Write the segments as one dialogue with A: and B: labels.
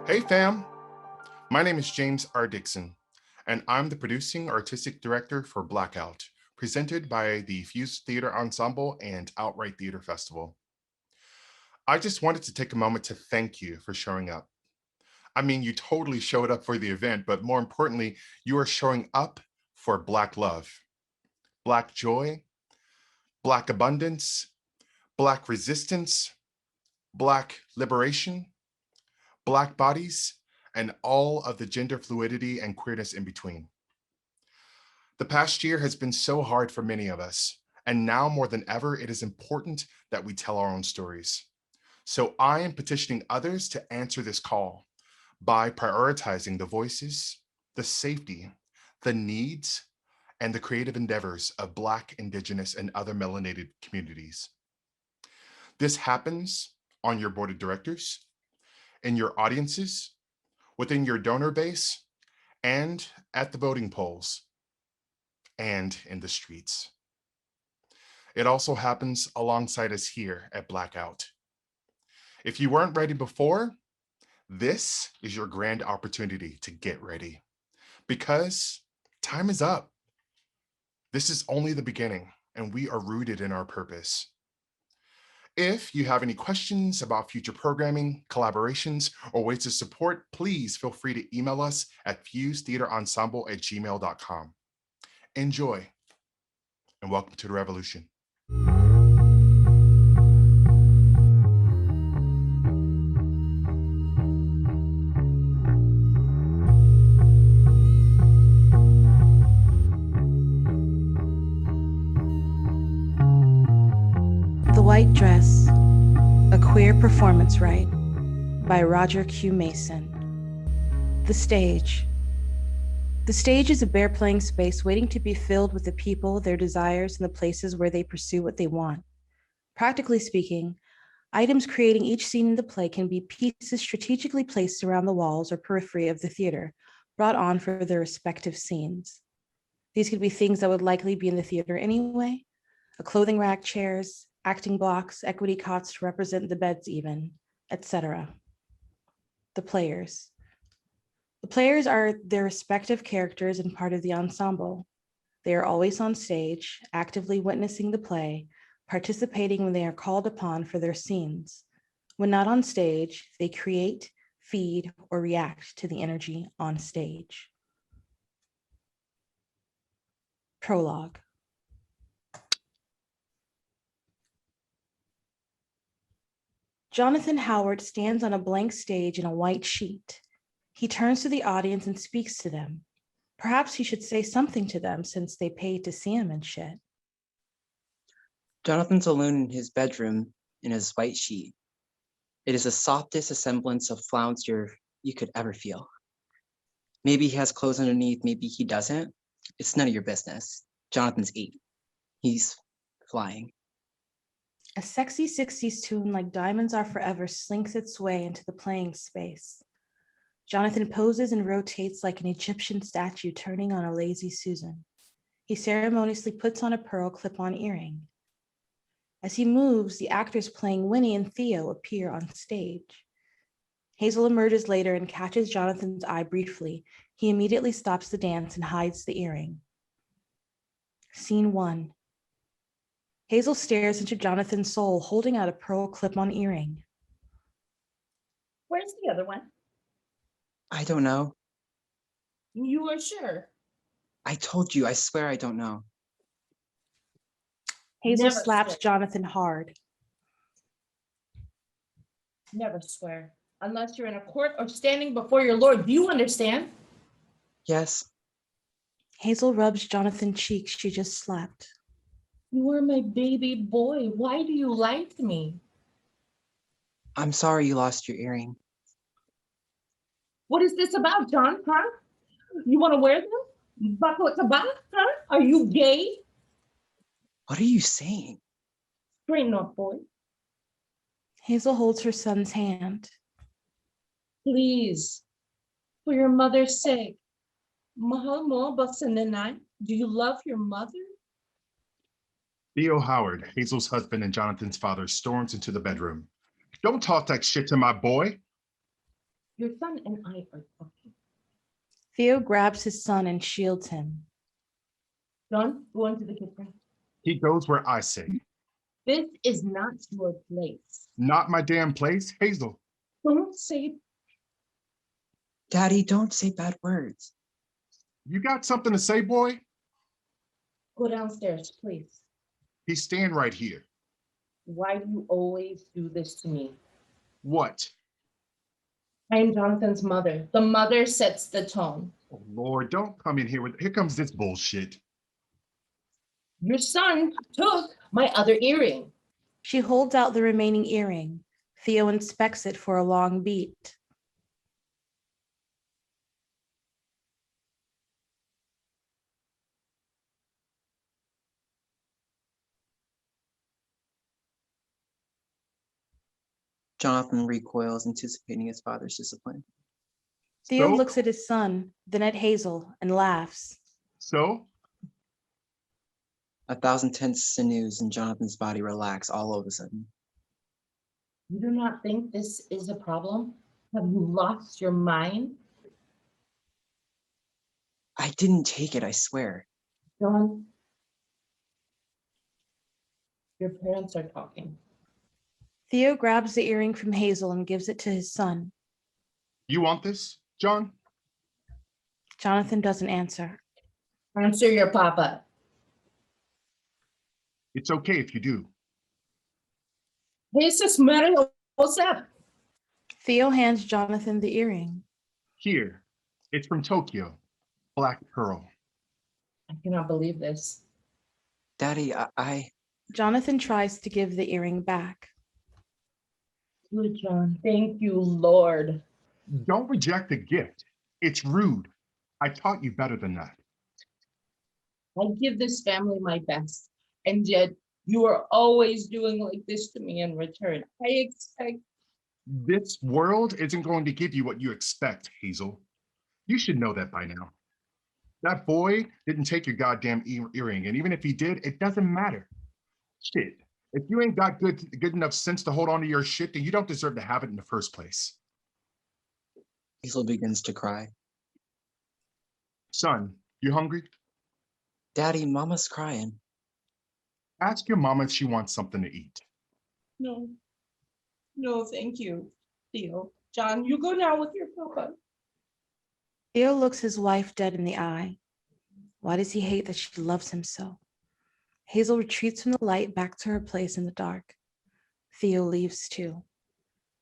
A: Hey fam, my name is James R. Dixon, and I'm the producing artistic director for BlaQ, presented by the Fuse Theater Ensemble and Outright Theater Festival. I just wanted to take a moment to thank you for showing up. I mean, you totally showed up for the event, but more importantly, you are showing up for Black love, Black joy, Black abundance, Black resistance, Black liberation, Black bodies, and all of the gender fluidity and queerness in between. The past year has been so hard for many of us, and now more than ever, it is important that we tell our own stories. So I am petitioning others to answer this call by prioritizing the voices, the safety, the needs, and the creative endeavors of Black, Indigenous, and other melanated communities. This happens on your board of directors, in your audiences, within your donor base, and at the voting polls, and in the streets. It also happens alongside us here at BlaQ. If you weren't ready before, this is your grand opportunity to get ready, because time is up. This is only the beginning, and we are rooted in our purpose. If you have any questions about future programming, collaborations, or ways to support, please feel free to email us at fusetheaterensemble@gmail.com. Enjoy, and welcome to the revolution.
B: The White Dress, A Queer Performance Right by Roger Q. Mason. The stage. The stage is a bare playing space waiting to be filled with the people, their desires, and the places where they pursue what they want. Practically speaking, items creating each scene in the play can be pieces strategically placed around the walls or periphery of the theater, brought on for their respective scenes. These could be things that would likely be in the theater anyway, a clothing rack, chairs, acting blocks, equity cots to represent the beds even, etc. The players. The players are their respective characters and part of the ensemble. They are always on stage, actively witnessing the play, participating when they are called upon for their scenes. When not on stage, they create, feed, or react to the energy on stage. Prologue. Jonathan Howard stands on a blank stage in a white sheet. He turns to the audience and speaks to them. Perhaps he should say something to them since they paid to see him and shit.
C: Jonathan's alone in his bedroom in his white sheet. It is the softest semblance of flounder you could ever feel. Maybe he has clothes underneath, maybe he doesn't. It's none of your business. Jonathan's 8. He's flying.
B: A sexy 60s tune like Diamonds Are Forever slinks its way into the playing space. Jonathan poses and rotates like an Egyptian statue turning on a lazy Susan. He ceremoniously puts on a pearl clip-on earring. As he moves, the actors playing Winnie and Theo appear on stage. Hazel emerges later and catches Jonathan's eye briefly. He immediately stops the dance and hides the earring. Scene 1. Hazel stares into Jonathan's soul, holding out a pearl clip-on earring.
D: Where's the other one?
C: I don't know.
D: You are sure?
C: I told you, I swear I don't know.
B: Hazel
D: Never
B: slaps
D: swear.
B: Jonathan hard.
D: Never swear. Unless you're in a court or standing before your Lord. Do you understand?
C: Yes.
B: Hazel rubs Jonathan's cheek she just slapped.
D: You are my baby boy. Why do you lie to me?
C: I'm sorry you lost your earring.
D: What is this about, John? Huh? You want to wear them? Bakla kabak, huh? Are you gay?
C: What are you saying?
D: Straighten up, boy.
B: Hazel holds her son's hand.
D: Please, for your mother's sake. Mahal mo ba sa nanay? Do you love your mother?
A: Theo Howard, Hazel's husband and Jonathan's father, storms into the bedroom. Don't talk that shit to my boy.
D: Your son and I are talking.
B: Theo grabs his son and shields him.
D: John, go into the kitchen.
A: He goes where I say.
D: This is not your place.
A: Not my damn place, Hazel.
D: Don't say
C: Daddy, don't say bad words.
A: You got something to say, boy?
D: go downstairs, please.
A: He's staying right here.
D: Why do you always do this to me?
A: What?
D: I am Jonathan's mother. The mother sets the tone.
A: Oh, Lord, don't come in here with, here comes this bullshit.
D: Your son took my other earring.
B: She holds out the remaining earring. Theo inspects it for a long beat.
C: Jonathan recoils, anticipating his father's discipline.
B: Theo
A: So?
B: looks at his son, then at Hazel, and laughs.
A: So?
C: 1,000 tense sinews in Jonathan's body relax all of a sudden.
D: You do not think this is a problem? Have you lost your mind?
C: I didn't take it, I swear.
D: John, your parents are talking.
B: Theo grabs the earring from Hazel and gives it to his son.
A: You want this, John?
B: Jonathan doesn't answer.
D: Answer your papa.
A: It's okay if you do.
D: Jesus Mario, what's up?
B: Theo hands Jonathan the earring.
A: Here, it's from Tokyo. Black pearl.
D: I cannot believe this.
C: Daddy, I
B: Jonathan tries to give the earring back.
D: Good, John. Thank you, Lord.
A: Don't reject the gift. It's rude. I taught you better than that.
D: I give this family my best, and yet you are always doing like this to me in return. I expect.
A: This world isn't going to give you what you expect, Hazel. You should know that by now. That boy didn't take your goddamn earring, and even if he did, it doesn't matter. Shit. If you ain't got good enough sense to hold on to your shit, then you don't deserve to have it in the first place.
C: Hazel begins to cry.
A: Son, you hungry?
C: Daddy, Mama's crying.
A: Ask your mama if she wants something to eat.
D: No, no, thank you, Theo. John, you go now with your papa.
B: Theo looks his wife dead in the eye. Why does he hate that she loves him so? Hazel retreats from the light back to her place in the dark. Theo leaves too.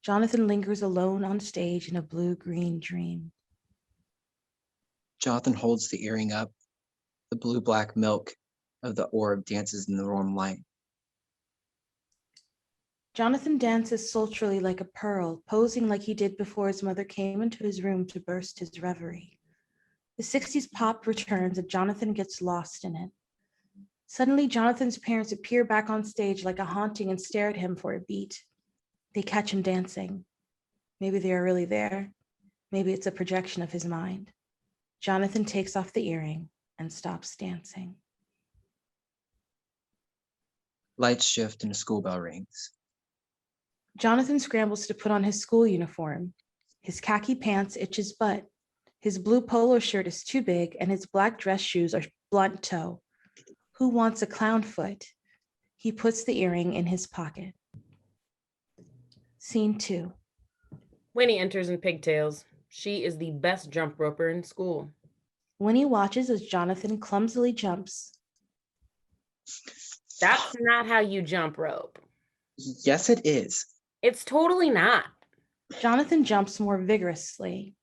B: Jonathan lingers alone on stage in a blue-green dream.
C: Jonathan holds the earring up. The blue-black milk of the orb dances in the warm light.
B: Jonathan dances sultrily like a pearl, posing like he did before his mother came into his room to burst his reverie. The 60s pop returns and Jonathan gets lost in it. Suddenly, Jonathan's parents appear back on stage like a haunting and stare at him for a beat. They catch him dancing. Maybe they are really there. Maybe it's a projection of his mind. Jonathan takes off the earring and stops dancing.
C: Lights shift and a school bell rings.
B: Jonathan scrambles to put on his school uniform. His khaki pants itch his butt. His blue polo shirt is too big and his black dress shoes are blunt toe. Who wants a clown foot? He puts the earring in his pocket. Scene 2.
E: Winnie enters in pigtails. She is the best jump roper in school.
B: Winnie watches as Jonathan clumsily jumps.
E: That's not how you jump rope.
C: Yes, it is.
E: It's totally not.
B: Jonathan jumps more vigorously.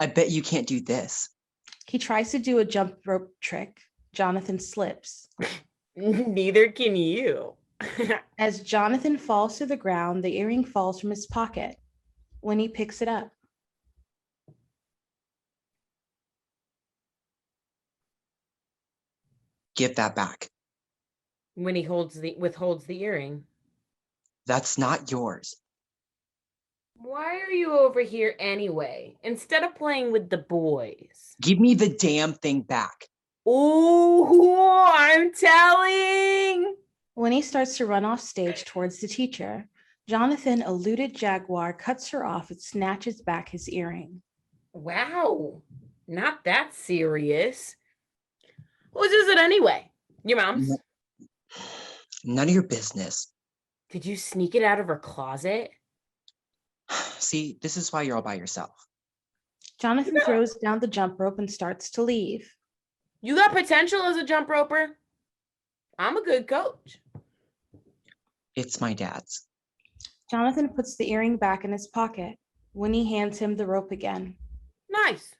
C: I bet you can't do this.
B: He tries to do a jump rope trick. Jonathan slips.
E: Neither can you.
B: As Jonathan falls to the ground, the earring falls from his pocket. Winnie picks it up.
C: Give that back.
E: Winnie withholds the earring.
C: That's not yours.
E: Why are you over here anyway, instead of playing with the boys?
C: Give me the damn thing back.
E: Ooh, I'm telling.
B: Winnie starts to run off stage towards the teacher. Jonathan, a looted jaguar, cuts her off and snatches back his earring.
E: Wow, not that serious. Whose is it anyway? Your mom's?
C: None of your business.
E: Did you sneak it out of her closet?
C: See, this is why you're all by yourself.
B: Jonathan throws down the jump rope and starts to leave.
E: You got potential as a jump roper. I'm a good coach.
C: It's my dad's.
B: Jonathan puts the earring back in his pocket. Winnie hands him the rope again.
E: Nice.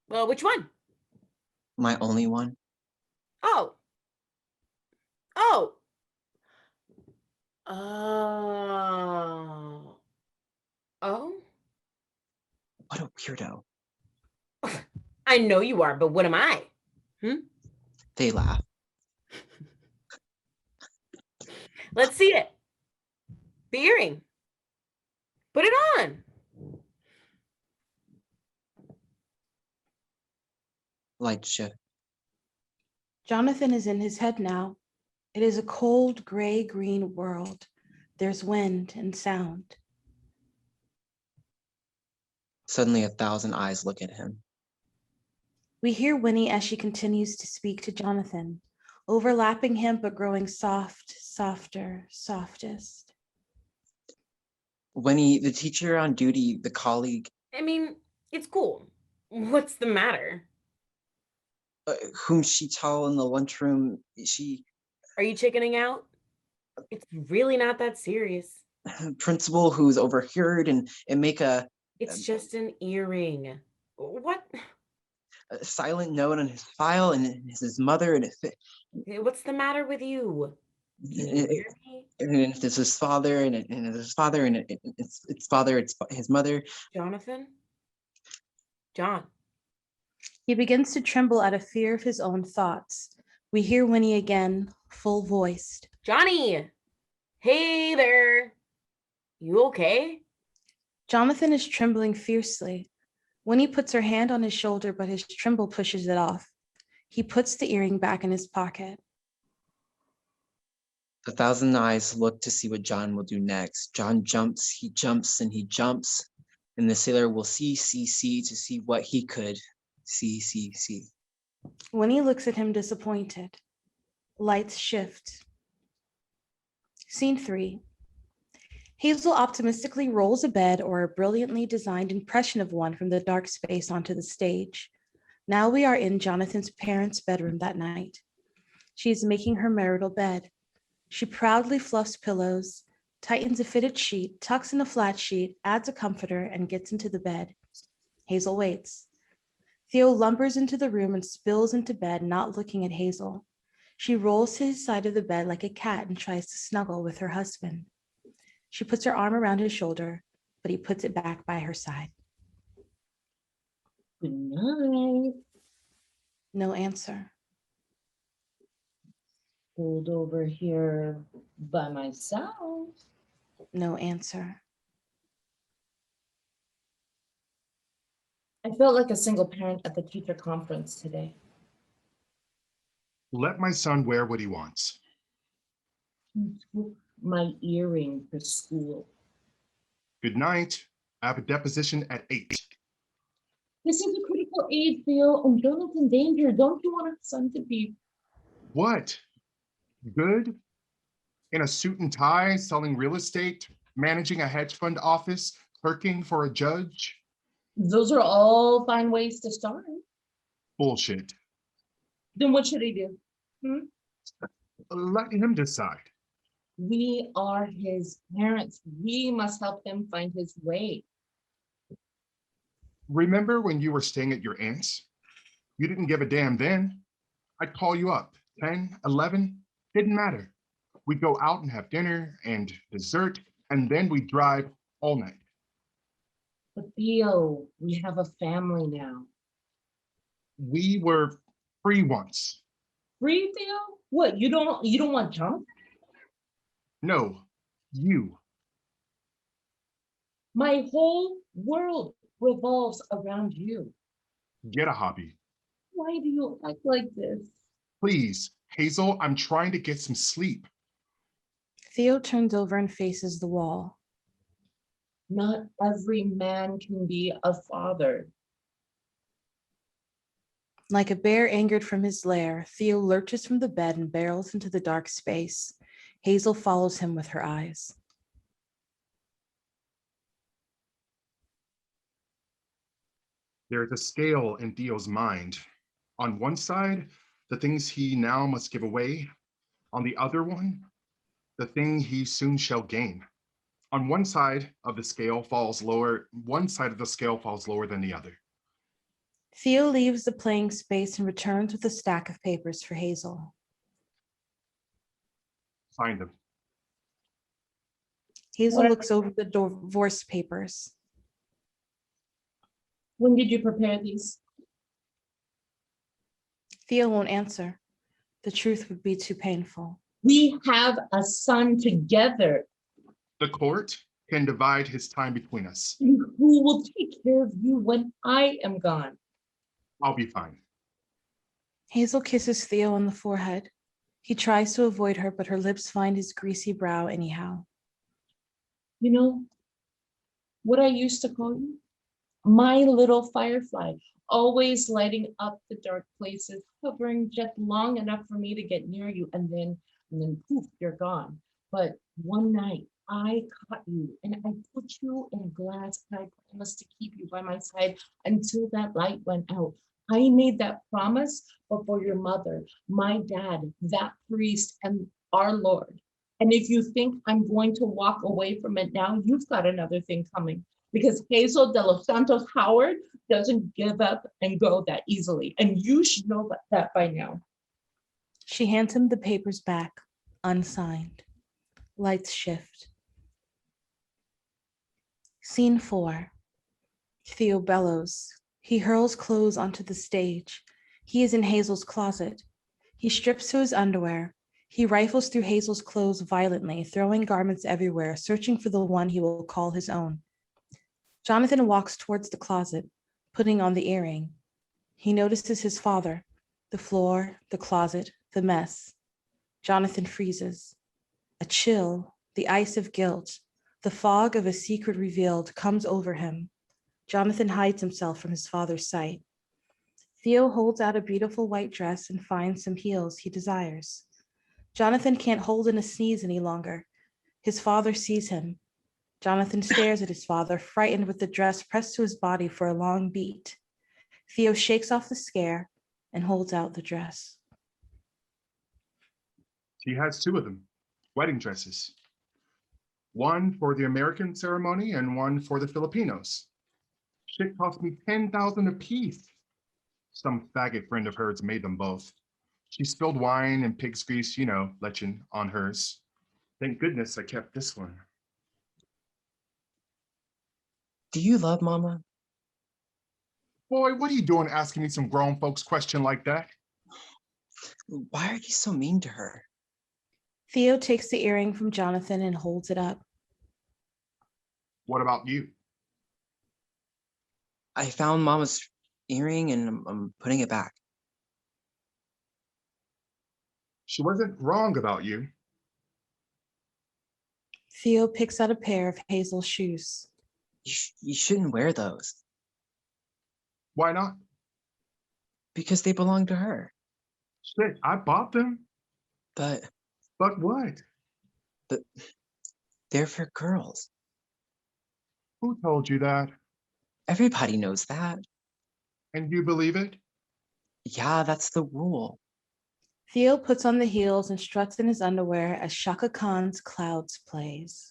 E: Well, which one?
C: My only one.
E: Oh. Oh. Oh.
C: What a weirdo.
E: I know you are, but what am I?
C: They laugh.
E: Let's see it. The earring. Put it on.
C: Light shift.
B: Jonathan is in his head now. It is a cold, gray-green world. There's wind and sound.
C: Suddenly 1,000 eyes look at him.
B: We hear Winnie as she continues to speak to Jonathan, overlapping him but growing soft, softer, softest.
C: Winnie, the teacher on duty, the colleague.
E: I mean, it's cool. What's the matter?
C: Whom she taught in the lunchroom, she...
E: Are you chickening out? It's really not that serious.
C: Principal who's overheard and make a...
E: It's just an earring. What?
C: A silent note on his file, and it's his mother, and
E: What's the matter with you? Can you hear me?
C: and it's his father, and it's his father, and it's father, it's his mother.
E: Jonathan? John.
B: He begins to tremble out of fear of his own thoughts. We hear Winnie again, full-voiced.
E: Johnny! Hey there! You okay?
B: Jonathan is trembling fiercely. Winnie puts her hand on his shoulder, but his tremble pushes it off. He puts the earring back in his pocket.
C: 1,000 eyes look to see what John will do next. John jumps, he jumps, and he jumps. And the sailor will see to see what he could see.
B: Winnie looks at him disappointed. Lights shift. Scene 3. Hazel optimistically rolls a bed or a brilliantly designed impression of one from the dark space onto the stage. Now we are in Jonathan's parents' bedroom that night. She is making her marital bed. She proudly fluffs pillows, tightens a fitted sheet, tucks in a flat sheet, adds a comforter, and gets into the bed. Hazel waits. Theo lumbers into the room and spills into bed, not looking at Hazel. She rolls to his side of the bed like a cat and tries to snuggle with her husband. She puts her arm around his shoulder, but he puts it back by her side.
D: Good night.
B: No answer.
D: Pulled over here by myself.
B: No answer.
D: I felt like a single parent at the teacher conference today.
A: Let my son wear what he wants.
D: He took my earring to school.
A: Good night. I have a deposition at 8.
D: This is a critical aid, Theo, and Jonathan's in danger. Don't you want our son to be?
A: What? Good? In a suit and tie, selling real estate, managing a hedge fund office, clerking for a judge?
D: Those are all fine ways to start.
A: Bullshit.
D: Then what should I do?
A: Let him decide.
D: We are his parents. We must help him find his way.
A: Remember when you were staying at your aunt's? You didn't give a damn then. I'd call you up, 10, 11, didn't matter. We'd go out and have dinner and dessert, and then we'd drive all night.
D: But Theo, we have a family now.
A: We were free once.
D: Free, Theo? What, you don't want Jonathan?
A: No, you.
D: My whole world revolves around you.
A: Get a hobby.
D: Why do you act like this?
A: Please, Hazel, I'm trying to get some sleep.
B: Theo turns over and faces the wall.
D: Not every man can be a father.
B: Like a bear angered from his lair, Theo lurches from the bed and barrels into the dark space. Hazel follows him with her eyes.
A: There is a scale in Theo's mind. On one side, the things he now must give away. On the other one, the thing he soon shall gain. On one side of the scale falls lower, one side of the scale falls lower than the other.
B: Theo leaves the playing space and returns with a stack of papers for Hazel.
A: Sign them.
B: Hazel
D: What-
B: looks over the divorce papers.
D: When did you prepare these?
B: Theo won't answer. The truth would be too painful.
D: We have a son together.
A: The court can divide his time between us.
D: Who will take care of you when I am gone?
A: I'll be fine.
B: Hazel kisses Theo on the forehead. He tries to avoid her, but her lips find his greasy brow anyhow.
D: You know what I used to call you? My little firefly, always lighting up the dark places, hovering just long enough for me to get near you, and then poof, you're gone. But one night I caught you and I put you in a glass and I promised to keep you by my side until that light went out. I made that promise before your mother, my dad, that priest, and our Lord. And if you think I'm going to walk away from it now, you've got another thing coming. Because Hazel de los Santos Howard doesn't give up and go that easily. And you should know that by now.
B: She hands him the papers back, unsigned. Lights shift. Scene 4. Theo bellows. He hurls clothes onto the stage. He is in Hazel's closet. He strips to his underwear. He rifles through Hazel's clothes violently, throwing garments everywhere, searching for the one he will call his own. Jonathan walks towards the closet, putting on the earring. He notices his father, the floor, the closet, the mess. Jonathan freezes. A chill, the ice of guilt, the fog of a secret revealed comes over him. Jonathan hides himself from his father's sight. Theo holds out a beautiful white dress and finds some heels he desires. Jonathan can't hold in a sneeze any longer. His father sees him. Jonathan stares at his father, frightened with the dress pressed to his body for a long beat. Theo shakes off the scare and holds out the dress.
A: She has two of them, wedding dresses. One for the American ceremony and one for the Filipinos. Shit cost me $10,000 a piece. Some faggot friend of hers made them both. She spilled wine and pig's grease, lechen on hers. Thank goodness I kept this one.
C: Do you love Mama?
A: Boy, what are you doing asking me some grown folks question like that?
C: Why are you so mean to her?
B: Theo takes the earring from Jonathan and holds it up.
A: What about you?
C: I found Mama's earring and I'm putting it back.
A: She wasn't wrong about you.
B: Theo picks out a pair of Hazel's shoes.
C: You shouldn't wear those
A: Why not?
C: because they belong to her.
A: Shit, I bought them.
C: But
A: But what?
C: they're for girls.
A: Who told you that?
C: Everybody knows that.
A: And you believe it?
C: Yeah, that's the rule.
B: Theo puts on the heels and struts in his underwear as Shaka Khan's Clouds plays.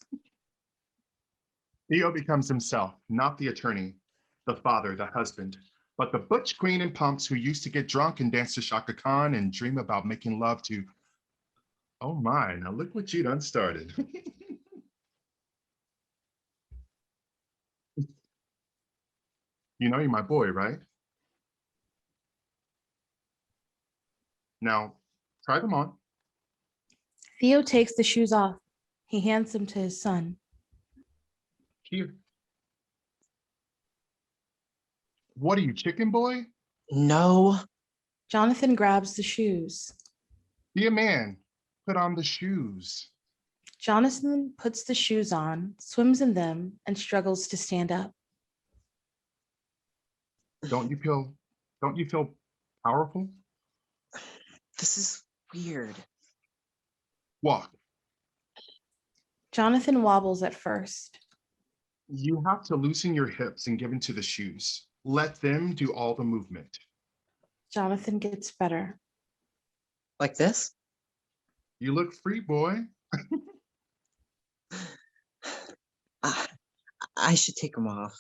A: Theo becomes himself, not the attorney, the father, the husband, but the butch queen in pumps who used to get drunk and dance to Shaka Khan and dream about making love to. Oh my, now look what you done started. You know you're my boy, right? Now, try them on.
B: Theo takes the shoes off. He hands them to his son.
A: Here. What are you, chicken boy?
C: No,
B: Jonathan grabs the shoes.
A: Be a man. Put on the shoes.
B: Jonathan puts the shoes on, swims in them, and struggles to stand up.
A: Don't you feel powerful?
C: this is weird.
A: Walk.
B: Jonathan wobbles at first.
A: You have to loosen your hips and give into the shoes. Let them do all the movement.
B: Jonathan gets better.
C: Like this?
A: You look free, boy.
C: Ah, I should take them off.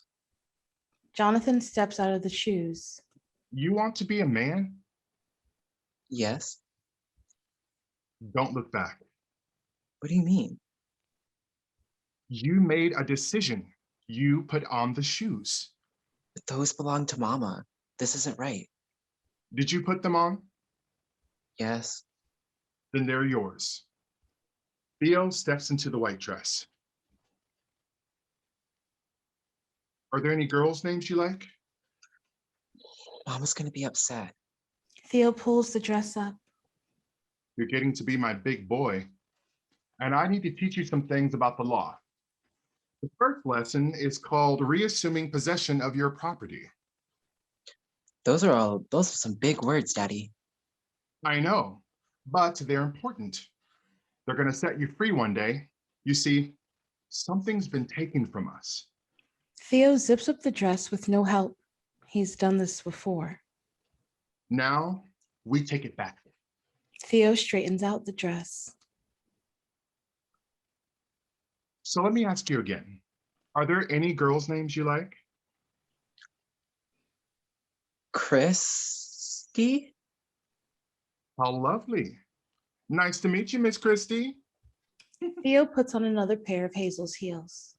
B: Jonathan steps out of the shoes.
A: You want to be a man?
C: Yes.
A: Don't look back.
C: What do you mean?
A: You made a decision. You put on the shoes.
C: But those belong to Mama. This isn't right.
A: Did you put them on?
C: Yes.
A: Then they're yours. Theo steps into the white dress. Are there any girls' names you like?
C: Mama's gonna be upset.
B: Theo pulls the dress up.
A: You're getting to be my big boy, and I need to teach you some things about the law. The first lesson is called reassuming possession of your property.
C: Those are some big words, Daddy.
A: I know, but they're important. They're going to set you free one day. You see, something's been taken from us.
B: Theo zips up the dress with no help. He's done this before.
A: Now we take it back.
B: Theo straightens out the dress.
A: So let me ask you again. Are there any girls' names you like?
C: Christy?
A: How lovely. Nice to meet you, Miss Christie.
B: Theo puts on another pair of Hazel's heels.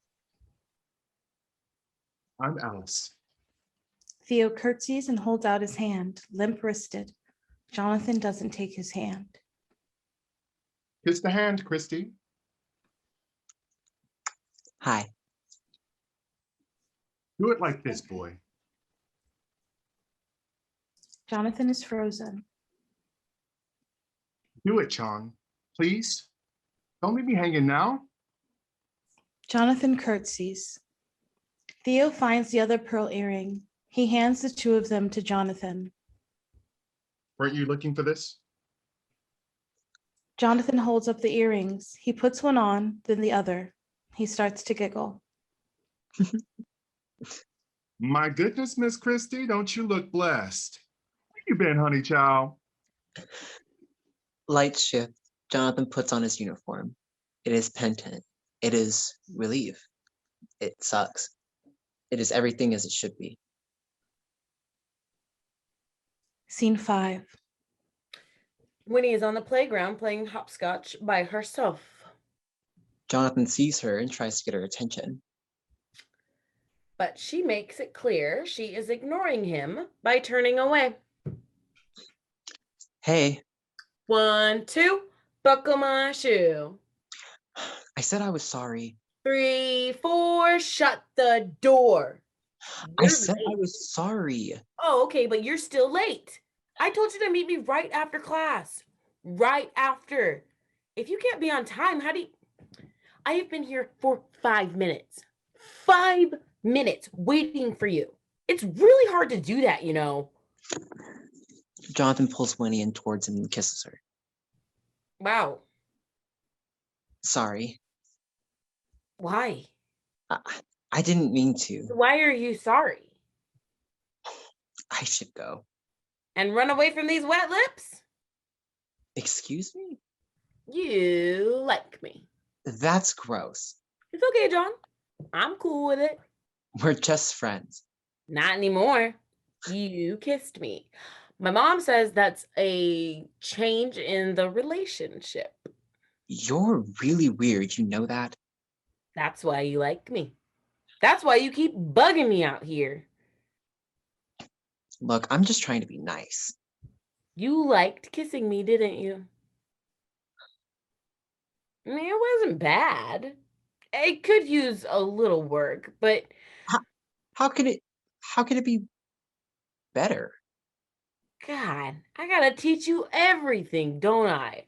A: I'm Alice.
B: Theo curtsies and holds out his hand, limp-wristed. Jonathan doesn't take his hand.
A: Kiss the hand, Christie.
C: Hi.
A: Do it like this, boy.
B: Jonathan is frozen.
A: Do it, John. Please. Don't leave me hanging now.
B: Jonathan curtsies. Theo finds the other pearl earring. He hands the two of them to Jonathan.
A: Weren't you looking for this?
B: Jonathan holds up the earrings. He puts one on, then the other. He starts to giggle.
A: My goodness, Miss Christie, don't you look blessed? Where you been, honey child?
C: Light shift. Jonathan puts on his uniform. It is penitent. It is relief. It sucks. It is everything as it should be.
B: Scene 5.
E: Winnie is on the playground playing hopscotch by herself.
C: Jonathan sees her and tries to get her attention.
E: But she makes it clear she is ignoring him by turning away.
C: Hey,
E: 1, 2, buckle my shoe.
C: I said I was sorry.
E: 3, 4, shut the door.
C: I
E: You're
C: said I
E: late.
C: was sorry.
E: Oh, okay, but you're still late. I told you to meet me right after class. Right after. If you can't be on time, how do you... I have been here for 5 minutes. 5 minutes waiting for you. It's really hard to do that, you know.
C: Jonathan pulls Winnie in towards him and kisses her.
E: Wow.
C: Sorry.
E: Why?
C: I didn't mean to.
E: Why are you sorry?
C: I should go.
E: And run away from these wet lips?
C: Excuse me?
E: You like me.
C: That's gross.
E: It's okay, John. I'm cool with it.
C: We're just friends.
E: Not anymore. You kissed me. My mom says that's a change in the relationship.
C: You're really weird, you know that?
E: That's why you like me. That's why you keep bugging me out here.
C: Look, I'm just trying to be nice.
E: You liked kissing me, didn't you? I mean, it wasn't bad. It could use a little work, but
C: How could it be better?
E: God, I gotta teach you everything, don't I?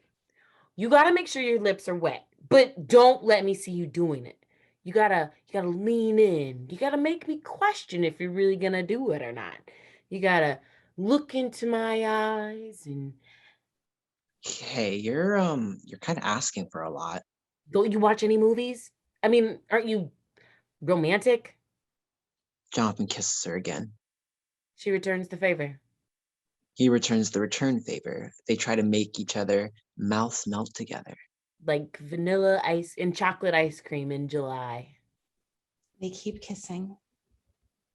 E: You gotta make sure your lips are wet, but don't let me see you doing it. You gotta lean in. You gotta make me question if you're really gonna do it or not. You gotta look into my eyes and
C: Hey, you're kind of asking for a lot.
E: don't you watch any movies? I mean, aren't you romantic?
C: Jonathan kisses her again.
E: She returns the favor.
C: He returns the return favor. They try to make each other mouths melt together.
E: Like vanilla ice and chocolate ice cream in July.
B: They keep kissing.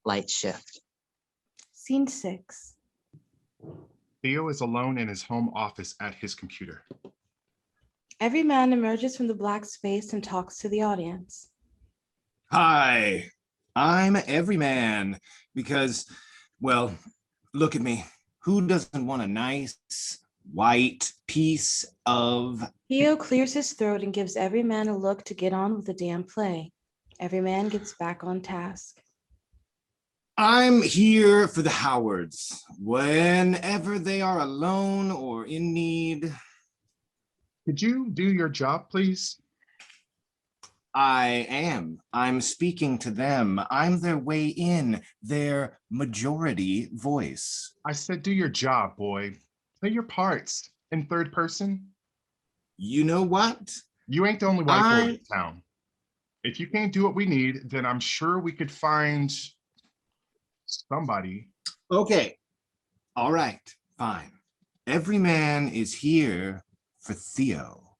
C: Light shift.
B: Scene 6.
A: Theo is alone in his home office at his computer.
B: Every man emerges from the black space and talks to the audience.
F: Hi, I'm Everyman because, well, look at me. Who doesn't want a nice white piece of...
B: Theo clears his throat and gives every man a look to get on with the damn play. Every man gets back on task.
F: I'm here for the Howards. Whenever they are alone or in need,
A: Could you do your job, please?
F: I am. I'm speaking to them. I'm their way in, their majority voice.
A: I said do your job, boy. Play your parts in third person.
F: You know what?
A: You ain't the only white boy in town. If you can't do what we need, then I'm sure we could find somebody.
F: Okay. All right. Fine. Every man is here for Theo.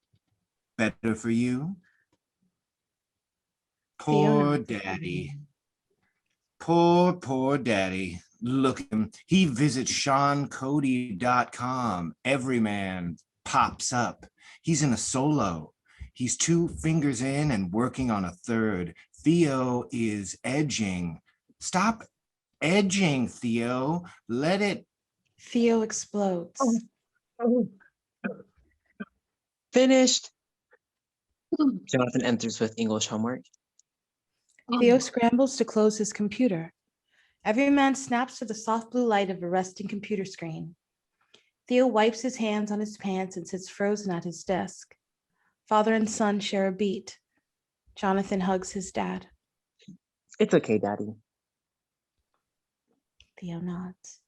F: Better for you? Poor daddy. Poor daddy. Look at him. He visits SeanCody.com. Every man pops up. He's in a solo. He's 2 fingers in and working on a third. Theo is edging. Stop edging, Theo. Let it...
B: Theo explodes.
C: Finished. Jonathan enters with English homework.
B: Theo scrambles to close his computer. Every man snaps to the soft blue light of a resting computer screen. Theo wipes his hands on his pants and sits frozen at his desk. Father and son share a beat. Jonathan hugs his dad.
C: It's okay, Daddy.
B: Theo nods.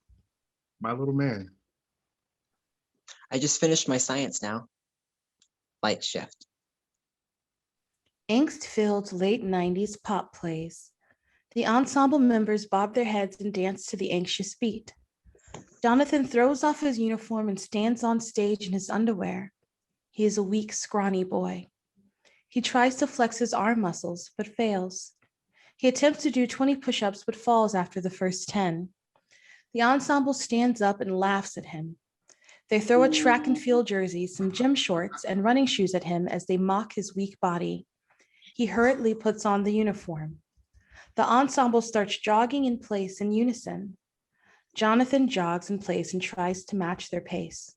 A: My little man.
C: I just finished my science now. Light shift.
B: Angst-filled late 90s pop plays. The ensemble members bob their heads and dance to the anxious beat. Jonathan throws off his uniform and stands on stage in his underwear. He is a weak, scrawny boy. He tries to flex his arm muscles, but fails. He attempts to do 20 push-ups, but falls after the first 10. The ensemble stands up and laughs at him. They throw a track and field jersey, some gym shorts, and running shoes at him as they mock his weak body. He hurriedly puts on the uniform. The ensemble starts jogging in place in unison. Jonathan jogs in place and tries to match their pace.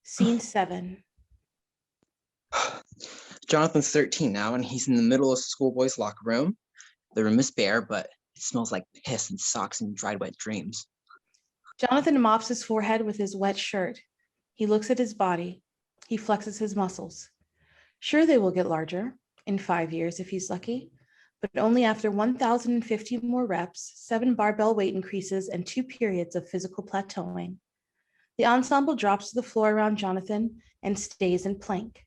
B: Scene 7.
C: Jonathan's 13 now, and he's in the middle of schoolboy's locker room. The room is bare, but it smells like piss and socks and dried wet dreams.
B: Jonathan mops his forehead with his wet shirt. He looks at his body. He flexes his muscles. Sure, they will get larger in 5 years if he's lucky, but only after 1,050 more reps, 7 barbell weight increases, and 2 periods of physical plateauing. The ensemble drops to the floor around Jonathan and stays in plank.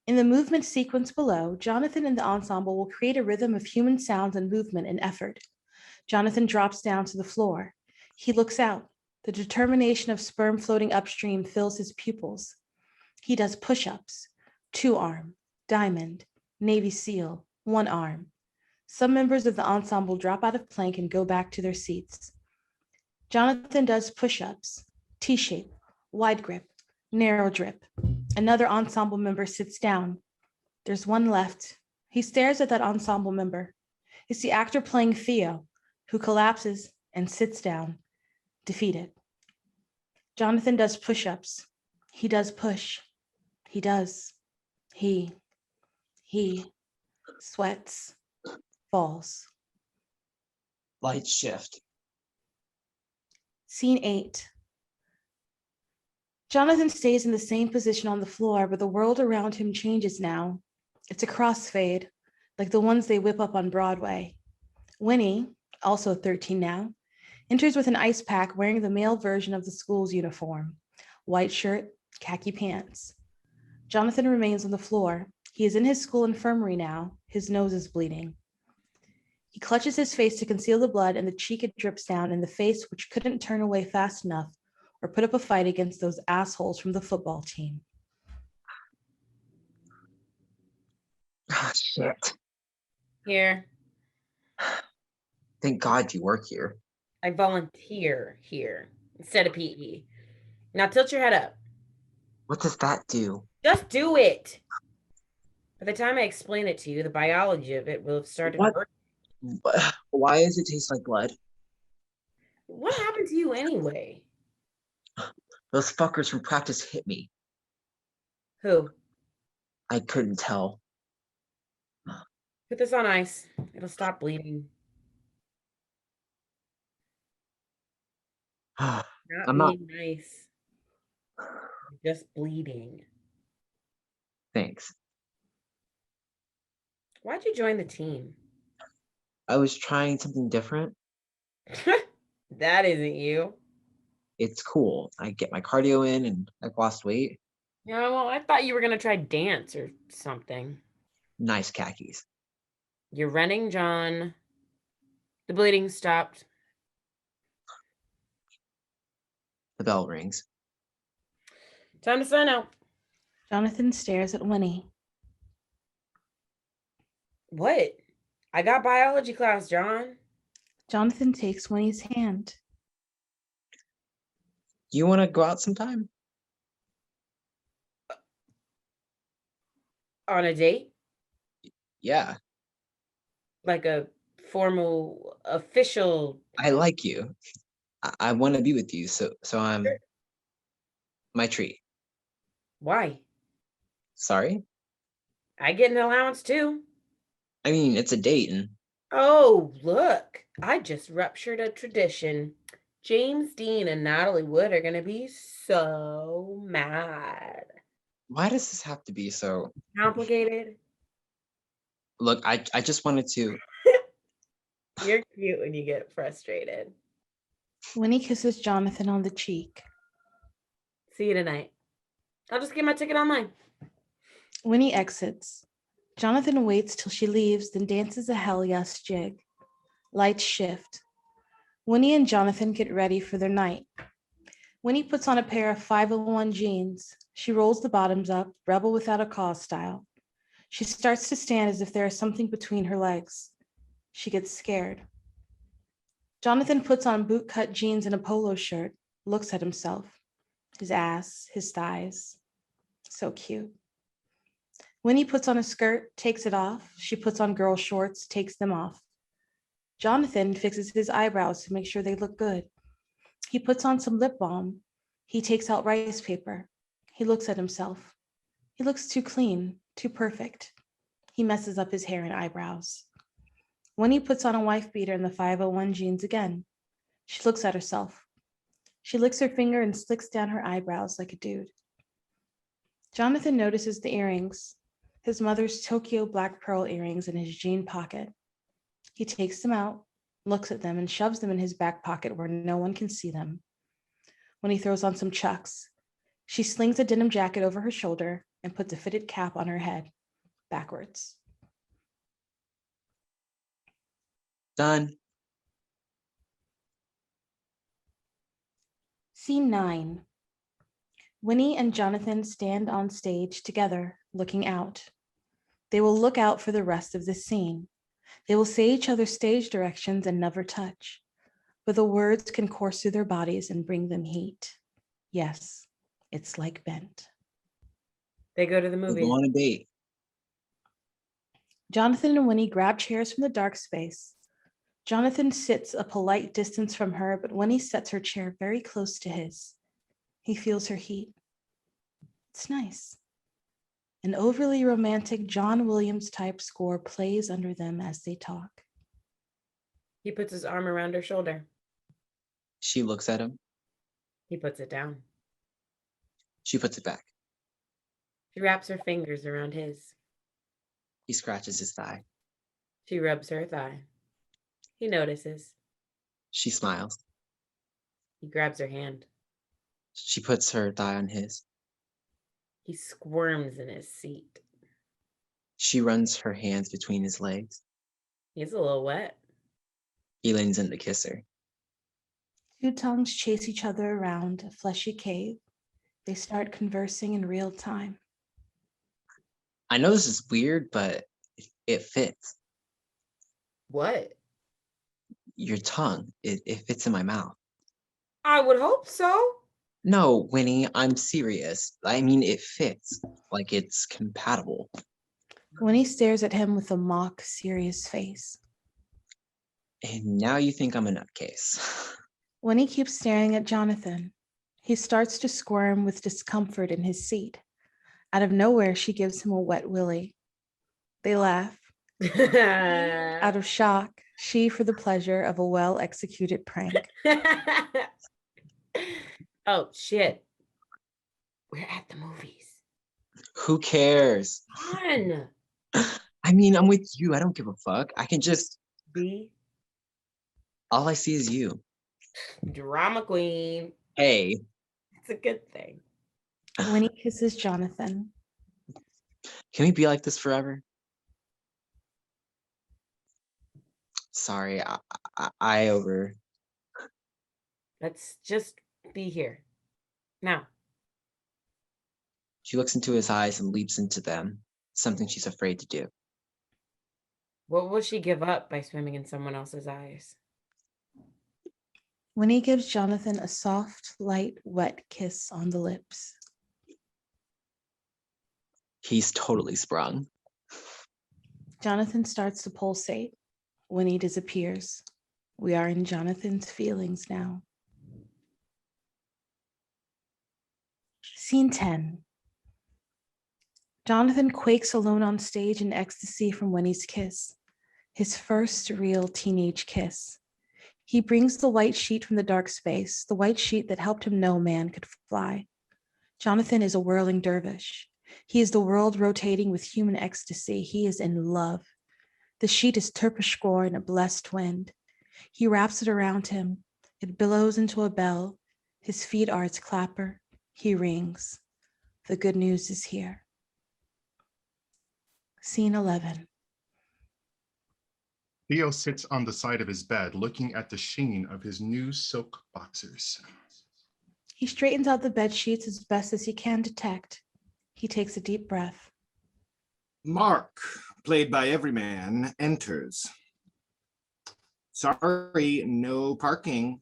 B: In the movement sequence below, Jonathan and the ensemble will create a rhythm of human sounds and movement and effort. Jonathan drops down to the floor. He looks out. The determination of sperm floating upstream fills his pupils. He does push-ups, 2-arm, diamond, Navy SEAL, 1 arm. Some members of the ensemble drop out of plank and go back to their seats. Jonathan does push-ups, T-shape, wide grip, narrow drip. Another ensemble member sits down. There's one left. He stares at that ensemble member. It's the actor playing Theo. who collapses and sits down, defeated. Jonathan does push-ups. He does push. He does. He sweats, falls.
C: Light shift.
B: Scene 8. Jonathan stays in the same position on the floor, but the world around him changes now. It's a crossfade, like the ones they whip up on Broadway. Winnie, also 13 now, enters with an ice pack wearing the male version of the school's uniform, white shirt, khaki pants. Jonathan remains on the floor. He is in his school infirmary now. His nose is bleeding. He clutches his face to conceal the blood, and the cheek it drips down in the face which couldn't turn away fast enough or put up a fight against those assholes from the football team.
C: Ah, shit.
E: Here.
C: Thank God you work here.
E: I volunteer here instead of PE. Now tilt your head up.
C: What does that do?
E: Just do it. By the time I explain it to you, the biology of it will have started
C: What?
E: working.
C: Why does it taste like blood?
E: What happened to you anyway?
C: Those fuckers from practice hit me.
E: Who?
C: I couldn't tell.
E: Put this on ice. It'll stop bleeding. Not
C: I'm not.
E: being nice. Just bleeding.
C: Thanks.
E: Why'd you join the team?
C: I was trying something different.
E: That isn't you.
C: It's cool. I get my cardio in and I've lost weight.
E: Yeah, well, I thought you were going to try dance or something.
C: Nice khakis.
E: You're running, John. The bleeding stopped.
C: The bell rings.
E: Time to sign out.
B: Jonathan stares at Winnie.
E: What? I got biology class, John.
B: Jonathan takes Winnie's hand.
C: You want to go out sometime?
E: On a date?
C: Yeah.
E: Like a formal, official.
C: I like you. I want to be with you. So I'm my treat.
E: Why?
C: Sorry?
E: I get an allowance too.
C: I mean, it's a date and
E: Oh, look. I just ruptured a tradition. James Dean and Natalie Wood are going to be so mad.
C: why does this have to be so
E: Complicated?
C: Look, I just wanted to.
E: You're cute when you get frustrated.
B: Winnie kisses Jonathan on the cheek.
E: See you tonight. I'll just get my ticket online.
B: Winnie exits. Jonathan waits till she leaves, then dances a hell yes jig. Lights shift. Winnie and Jonathan get ready for their night. Winnie puts on a pair of 501 jeans. She rolls the bottoms up, rebel without a cause style. She starts to stand as if there is something between her legs. She gets scared. Jonathan puts on bootcut jeans and a polo shirt, looks at himself, his ass, his thighs. So cute. Winnie puts on a skirt, takes it off. She puts on girl shorts, takes them off. Jonathan fixes his eyebrows to make sure they look good. He puts on some lip balm. He takes out rice paper. He looks at himself. He looks too clean, too perfect. He messes up his hair and eyebrows. Winnie puts on a wife beater and the 501 jeans again. She looks at herself. She licks her finger and slicks down her eyebrows like a dude. Jonathan notices the earrings, his mother's Tokyo black pearl earrings in his jean pocket. He takes them out, looks at them, and shoves them in his back pocket where no one can see them. When he throws on some Chucks, she slings a denim jacket over her shoulder and puts a fitted cap on her head, backwards.
C: Done.
B: Scene 9. Winnie and Jonathan stand on stage together, looking out. They will look out for the rest of this scene. They will say each other's stage directions and never touch, but the words can course through their bodies and bring them heat. Yes, it's like bent.
E: They go to the
C: We'll
E: movie.
C: go on a date.
B: Jonathan and Winnie grab chairs from the dark space. Jonathan sits a polite distance from her, but Winnie sets her chair very close to his. He feels her heat. It's nice. An overly romantic John Williams type score plays under them as they talk.
E: He puts his arm around her shoulder.
C: She looks at him.
E: He puts it down.
C: She puts it back.
E: She wraps her fingers around his.
C: He scratches his thigh.
E: She rubs her thigh. He notices.
C: She smiles.
E: He grabs her hand.
C: She puts her thigh on his.
E: He squirms in his seat.
C: She runs her hands between his legs.
E: He's a little wet.
C: He leans in to kiss her.
B: Two tongues chase each other around a fleshy cave. They start conversing in real time.
C: I know this is weird, but it fits.
E: What?
C: Your tongue, it fits in my mouth.
E: I would hope so.
C: No, Winnie, I'm serious. I mean, it fits. Like it's compatible.
B: Winnie stares at him with a mock, serious face.
C: And now you think I'm a nutcase.
B: Winnie keeps staring at Jonathan. He starts to squirm with discomfort in his seat. Out of nowhere, she gives him a wet willy. They laugh. Out of shock, she for the pleasure of a well-executed prank.
E: Oh, shit. We're at the movies.
C: Who cares?
E: Fun.
C: I mean, I'm with you. I don't give a fuck. I can just,
E: Be
C: all I see is you.
E: drama queen.
C: Hey,
E: It's a good thing.
B: Winnie kisses Jonathan.
C: can we be like this forever? Sorry, I over.
E: Let's just be here. Now.
C: She looks into his eyes and leaps into them, something she's afraid to do.
E: What will she give up by swimming in someone else's eyes?
B: Winnie gives Jonathan a soft, light, wet kiss on the lips.
C: He's totally sprung.
B: Jonathan starts to pulsate. Winnie disappears. We are in Jonathan's feelings now. Scene 10. Jonathan quakes alone on stage in ecstasy from Winnie's kiss, his first real teenage kiss. He brings the white sheet from the dark space, the white sheet that helped him know man could fly. Jonathan is a whirling dervish. He is the world rotating with human ecstasy. He is in love. The sheet is Terpsichore in a blessed wind. He wraps it around him. It billows into a bell. His feet are its clapper. He rings. The good news is here. Scene 11.
A: Theo sits on the side of his bed, looking at the sheen of his new silk boxers.
B: He straightens out the bed sheets as best as he can detect. He takes a deep breath.
F: Mark, played by Everyman, enters. Sorry, no parking.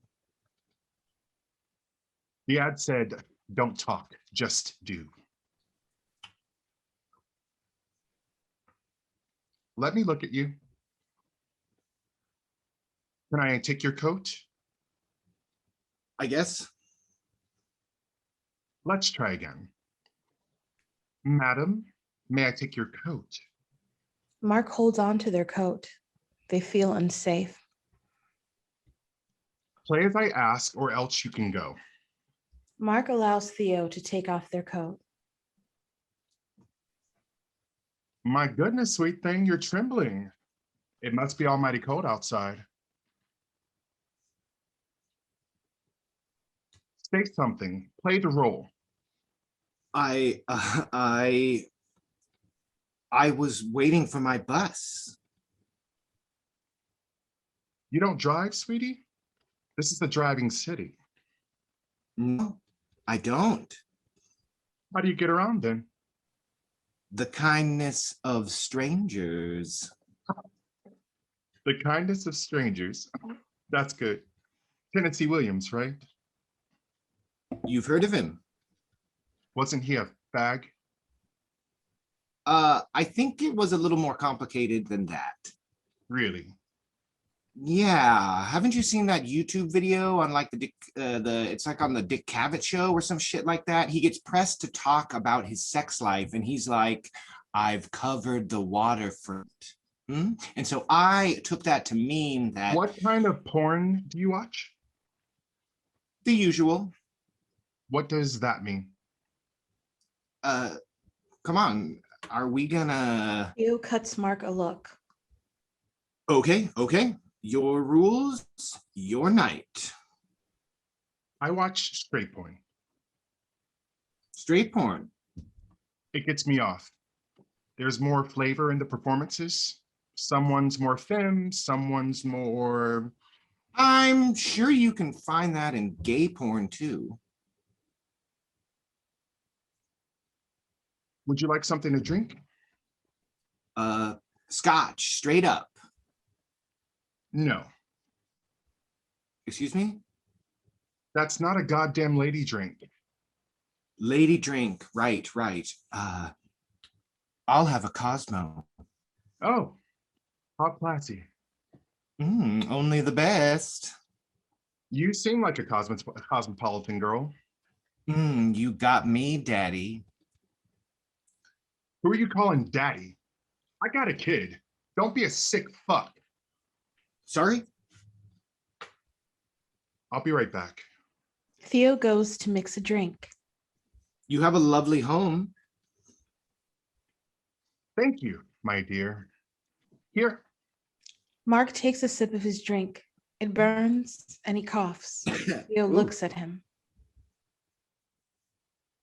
A: The ad said, "Don't talk, just do." Let me look at you. Can I take your coat?
F: I guess.
A: Let's try again. Madam, may I take your coat?
B: Mark holds on to their coat. They feel unsafe.
A: Play as I ask, or else you can go.
B: Mark allows Theo to take off their coat.
A: My goodness, sweet thing, you're trembling. It must be almighty cold outside. Say something. Play the role.
F: I was waiting for my bus.
A: You don't drive, sweetie? This is the driving city.
F: No, I don't.
A: How do you get around then?
F: The kindness of strangers.
A: The kindness of strangers. That's good. Tennessee Williams, right?
F: You've heard of him?
A: Wasn't he a fag?
F: I think it was a little more complicated than that.
A: Really?
F: Yeah, haven't you seen that YouTube video on like it's like on the Dinkowitz show or some shit like that? He gets pressed to talk about his sex life and he's like, I've covered the waterfront. And so I took that to mean that
A: What kind of porn do you watch?
F: the usual.
A: What does that mean?
F: Come on, are we gonna?
B: Theo cuts Mark a look.
F: Okay. Your rules, your night.
A: I watch straight porn.
F: Straight porn.
A: It gets me off. There's more flavor in the performances. Someone's more femme, someone's more.
F: I'm sure you can find that in gay porn too.
A: Would you like something to drink?
F: Scotch, straight up.
A: No,
F: Excuse me?
A: that's not a goddamn lady drink.
F: Lady drink, right. I'll have a Cosmo.
A: Oh, how classy.
F: Only the best.
A: You seem like a cosmopolitan girl.
F: You got me, daddy.
A: Who are you calling daddy? I got a kid. Don't be a sick fuck.
F: Sorry?
A: I'll be right back.
B: Theo goes to mix a drink.
F: You have a lovely home.
A: Thank you, my dear. Here.
B: Mark takes a sip of his drink. It burns and he coughs. Theo
F: Ooh.
B: looks at him.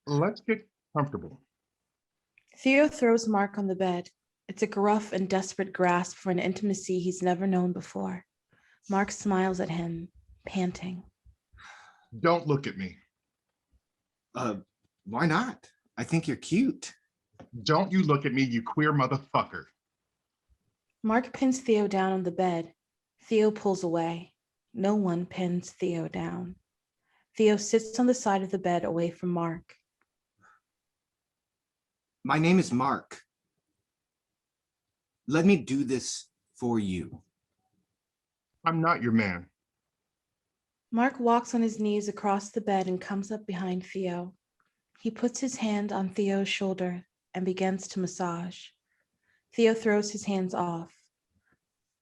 A: Let's get comfortable.
B: Theo throws Mark on the bed. It's a gruff and desperate grasp for an intimacy he's never known before. Mark smiles at him, panting.
A: Don't look at me.
F: Why not? I think you're cute.
A: Don't you look at me, you queer motherfucker.
B: Mark pins Theo down on the bed. Theo pulls away. No one pins Theo down. Theo sits on the side of the bed away from Mark.
F: My name is Mark. Let me do this for you.
A: I'm not your man.
B: Mark walks on his knees across the bed and comes up behind Theo. He puts his hand on Theo's shoulder and begins to massage. Theo throws his hands off.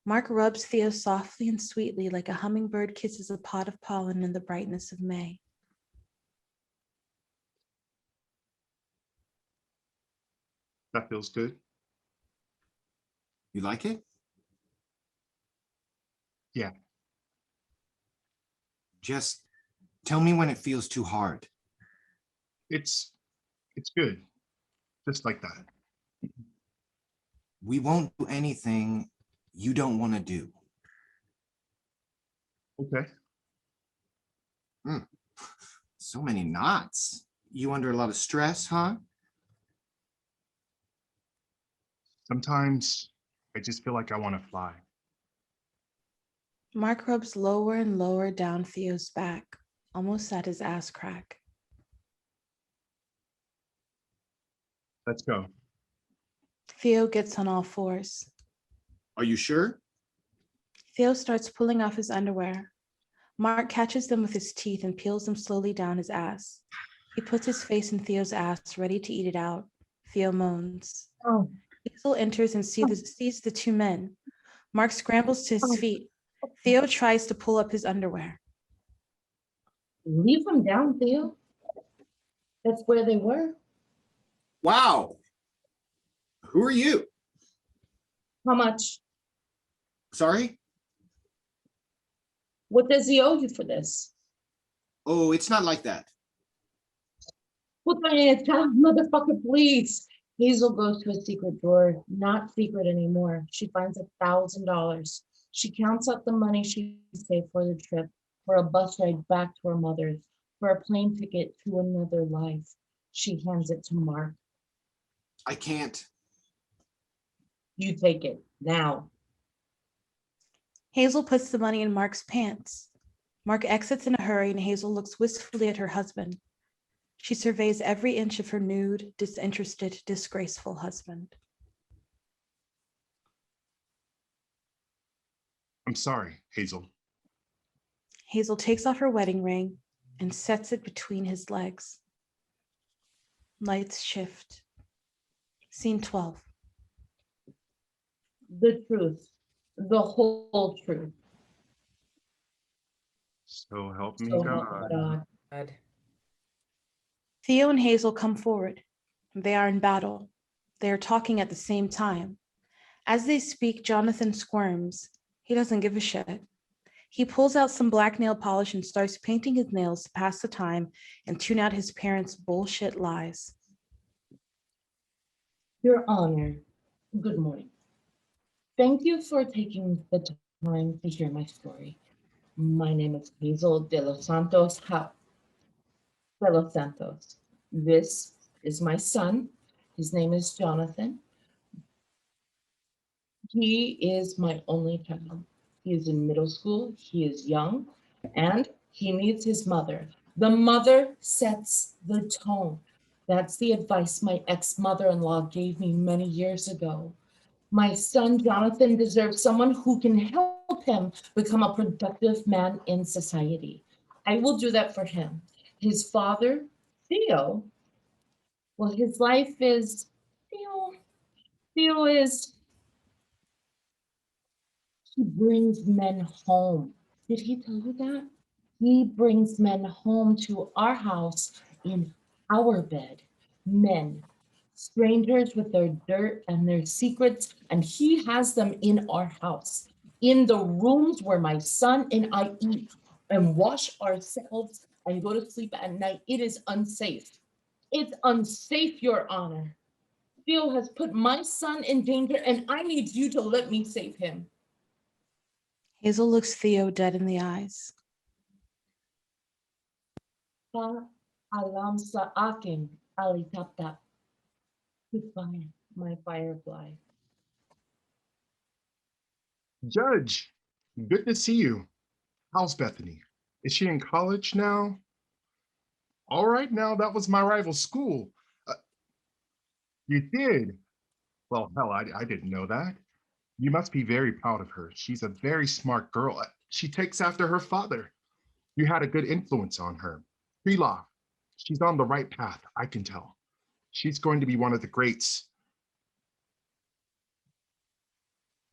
B: Mark rubs Theo softly and sweetly like a hummingbird kisses a pod of pollen in the brightness of May.
A: That feels good.
F: You like it?
A: Yeah.
F: Just tell me when it feels too hard.
A: It's good. Just like that.
F: We won't do anything you don't want to do.
A: Okay.
F: So many knots. You under a lot of stress, huh?
A: Sometimes I just feel like I want to fly.
B: Mark rubs lower and lower down Theo's back, almost at his ass crack.
A: Let's go.
B: Theo gets on all fours.
F: Are you sure?
B: Theo starts pulling off his underwear. Mark catches them with his teeth and peels them slowly down his ass. He puts his face in Theo's ass, ready to eat it out. Theo moans.
D: Oh,
B: Hazel enters and sees the two men. Mark scrambles to his feet. Theo tries to pull up his underwear.
D: leave them down, Theo. That's where they were.
F: Wow. Who are you?
D: How much?
F: Sorry?
D: What does he owe you for this?
F: Oh, it's not like that.
D: Put my hands down, motherfucker, please. Hazel goes to a secret drawer, not secret anymore. She finds $1,000. She counts up the money she saved for the trip, for a bus ride back to her mother's, for a plane ticket to another life. She hands it to Mark.
F: I can't.
D: You take it now.
B: Hazel puts the money in Mark's pants. Mark exits in a hurry and Hazel looks wistfully at her husband. She surveys every inch of her nude, disinterested, disgraceful husband.
A: I'm I'm sorry, Hazel.
B: Hazel takes off her wedding ring and sets it between his legs. Lights shift. Scene 12.
D: The truth, the whole truth.
A: So help me
D: So help
A: God.
D: God.
E: God.
B: Theo and Hazel come forward. They are in battle. They are talking at the same time. As they speak, Jonathan squirms. He doesn't give a shit. He pulls out some black nail polish and starts painting his nails to pass the time and tune out his parents' bullshit lies.
D: Your Honor, good morning. Thank you for taking the time to hear my story. My name is Hazel de los Santos. De los Santos. This is my son. His name is Jonathan. He is my only child. He is in middle school. He is young, and he needs his mother. The mother sets the tone. That's the advice my ex-mother-in-law gave me many years ago. My son, Jonathan, deserves someone who can help him become a productive man in society. I will do that for him. His father, Theo, well, his life is, Theo is, he brings men home. Did he tell you that? He brings men home to our house in our bed. Men, strangers with their dirt and their secrets, and he has them in our house, in the rooms where my son and I eat and wash ourselves and go to sleep at night. It is unsafe. It's unsafe, Your Honor. Theo has put my son in danger, and I need you to let me save him.
B: Hazel looks Theo dead in the eyes.
D: Pa alam sa akin, alitaptap. Goodbye, my firefly.
A: Judge, good to see you. How's Bethany? Is she in college now? All right, now that was my rival school. You did? Well, hell, I didn't know that. You must be very proud of her. She's a very smart girl. She takes after her father. You had a good influence on her. Pre-law. She's on the right path, I can tell. She's going to be one of the greats.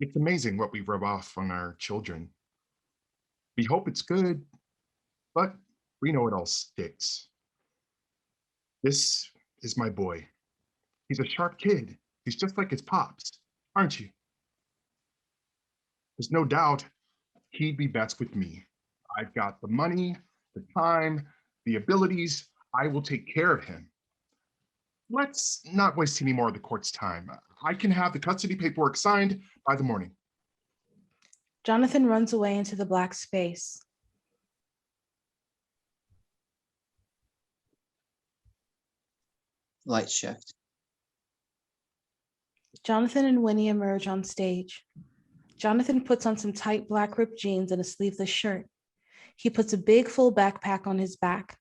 A: It's amazing what we rub off on our children. We hope it's good, but we know it all sticks. This is my boy. He's a sharp kid. He's just like his pops, aren't you? There's no doubt he'd be best with me. I've got the money, the time, the abilities. I will take care of him. Let's not waste any more of the court's time. I can have the custody paperwork signed by the morning.
B: Jonathan runs away into the black space.
C: Light shift.
B: Jonathan and Winnie emerge on stage. Jonathan puts on some tight black ripped jeans and a sleeveless shirt. He puts a big full backpack on his back.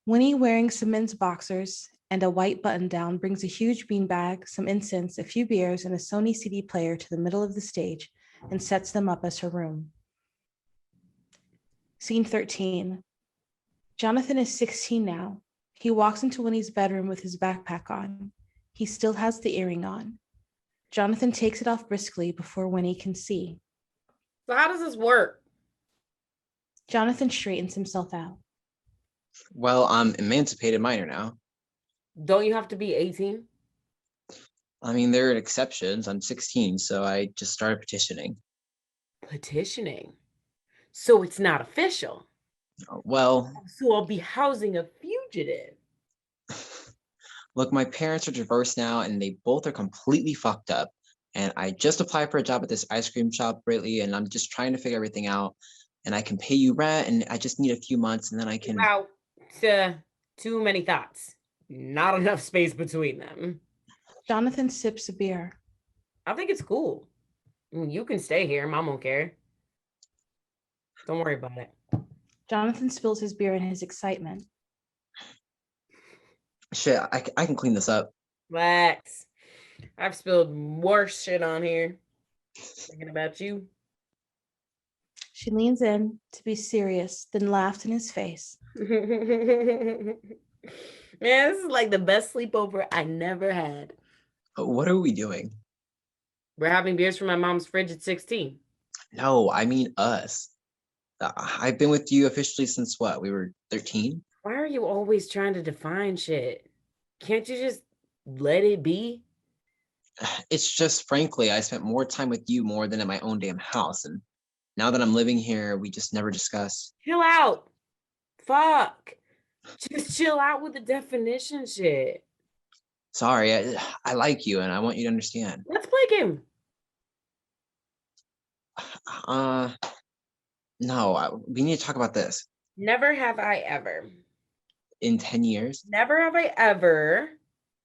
B: Winnie, wearing some men's boxers and a white button down, brings a huge beanbag, some incense, a few beers, and a Sony CD player to the middle of the stage and sets them up as her room. Scene 13. Jonathan is 16 now. He walks into Winnie's bedroom with his backpack on. He still has the earring on. Jonathan takes it off briskly before Winnie can see.
E: So how does this work?
B: Jonathan straightens himself out.
C: Well, I'm emancipated minor now.
E: Don't you have to be 18?
C: I mean, there are exceptions. I'm 16, so I just started petitioning.
E: Petitioning? So it's not official.
C: Well,
E: So I'll be housing a fugitive.
C: look, my parents are divorced now, and they both are completely fucked up. And I just applied for a job at this ice cream shop lately, and I'm just trying to figure everything out. And I can pay you rent, and I just need a few months, and then I can.
E: Wow, too many thoughts. Not enough space between them.
B: Jonathan sips a beer.
E: I think it's cool. I mean, you can stay here. Mom won't care. Don't worry about it.
B: Jonathan spills his beer in his excitement.
C: Shit, I can clean this up.
E: Relax. I've spilled worse shit on here. Thinking about you.
B: She leans in to be serious, then laughed in his face.
E: Man, this is like the best sleepover I never had.
C: What are we doing?
E: We're having beers from my mom's fridge at 16.
C: No, I mean us. I've been with you officially since what? We were 13?
E: Why are you always trying to define shit? Can't you just let it be?
C: It's just, frankly, I spent more time with you more than at my own damn house. And now that I'm living here, we just never discuss.
E: Chill out. Fuck. Just chill out with the definition shit.
C: Sorry, I like you and I want you to understand.
E: Let's play a game.
C: No, we need to talk about this.
E: Never have I ever.
C: In 10 years,
E: Never have I ever.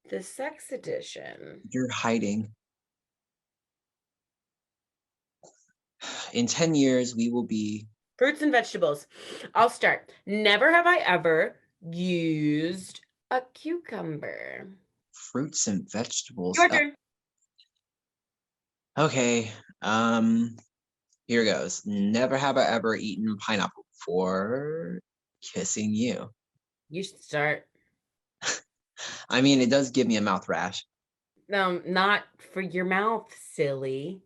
E: The sex edition.
C: you're hiding. In 10 years, we will be.
E: Fruits and vegetables. I'll start. Never have I ever used a cucumber.
C: Fruits and vegetables.
E: Your turn.
C: Okay. Here goes. Never have I ever eaten pineapple before kissing you.
E: You should start.
C: I mean, it does give me a mouth rash.
E: Not for your mouth, silly.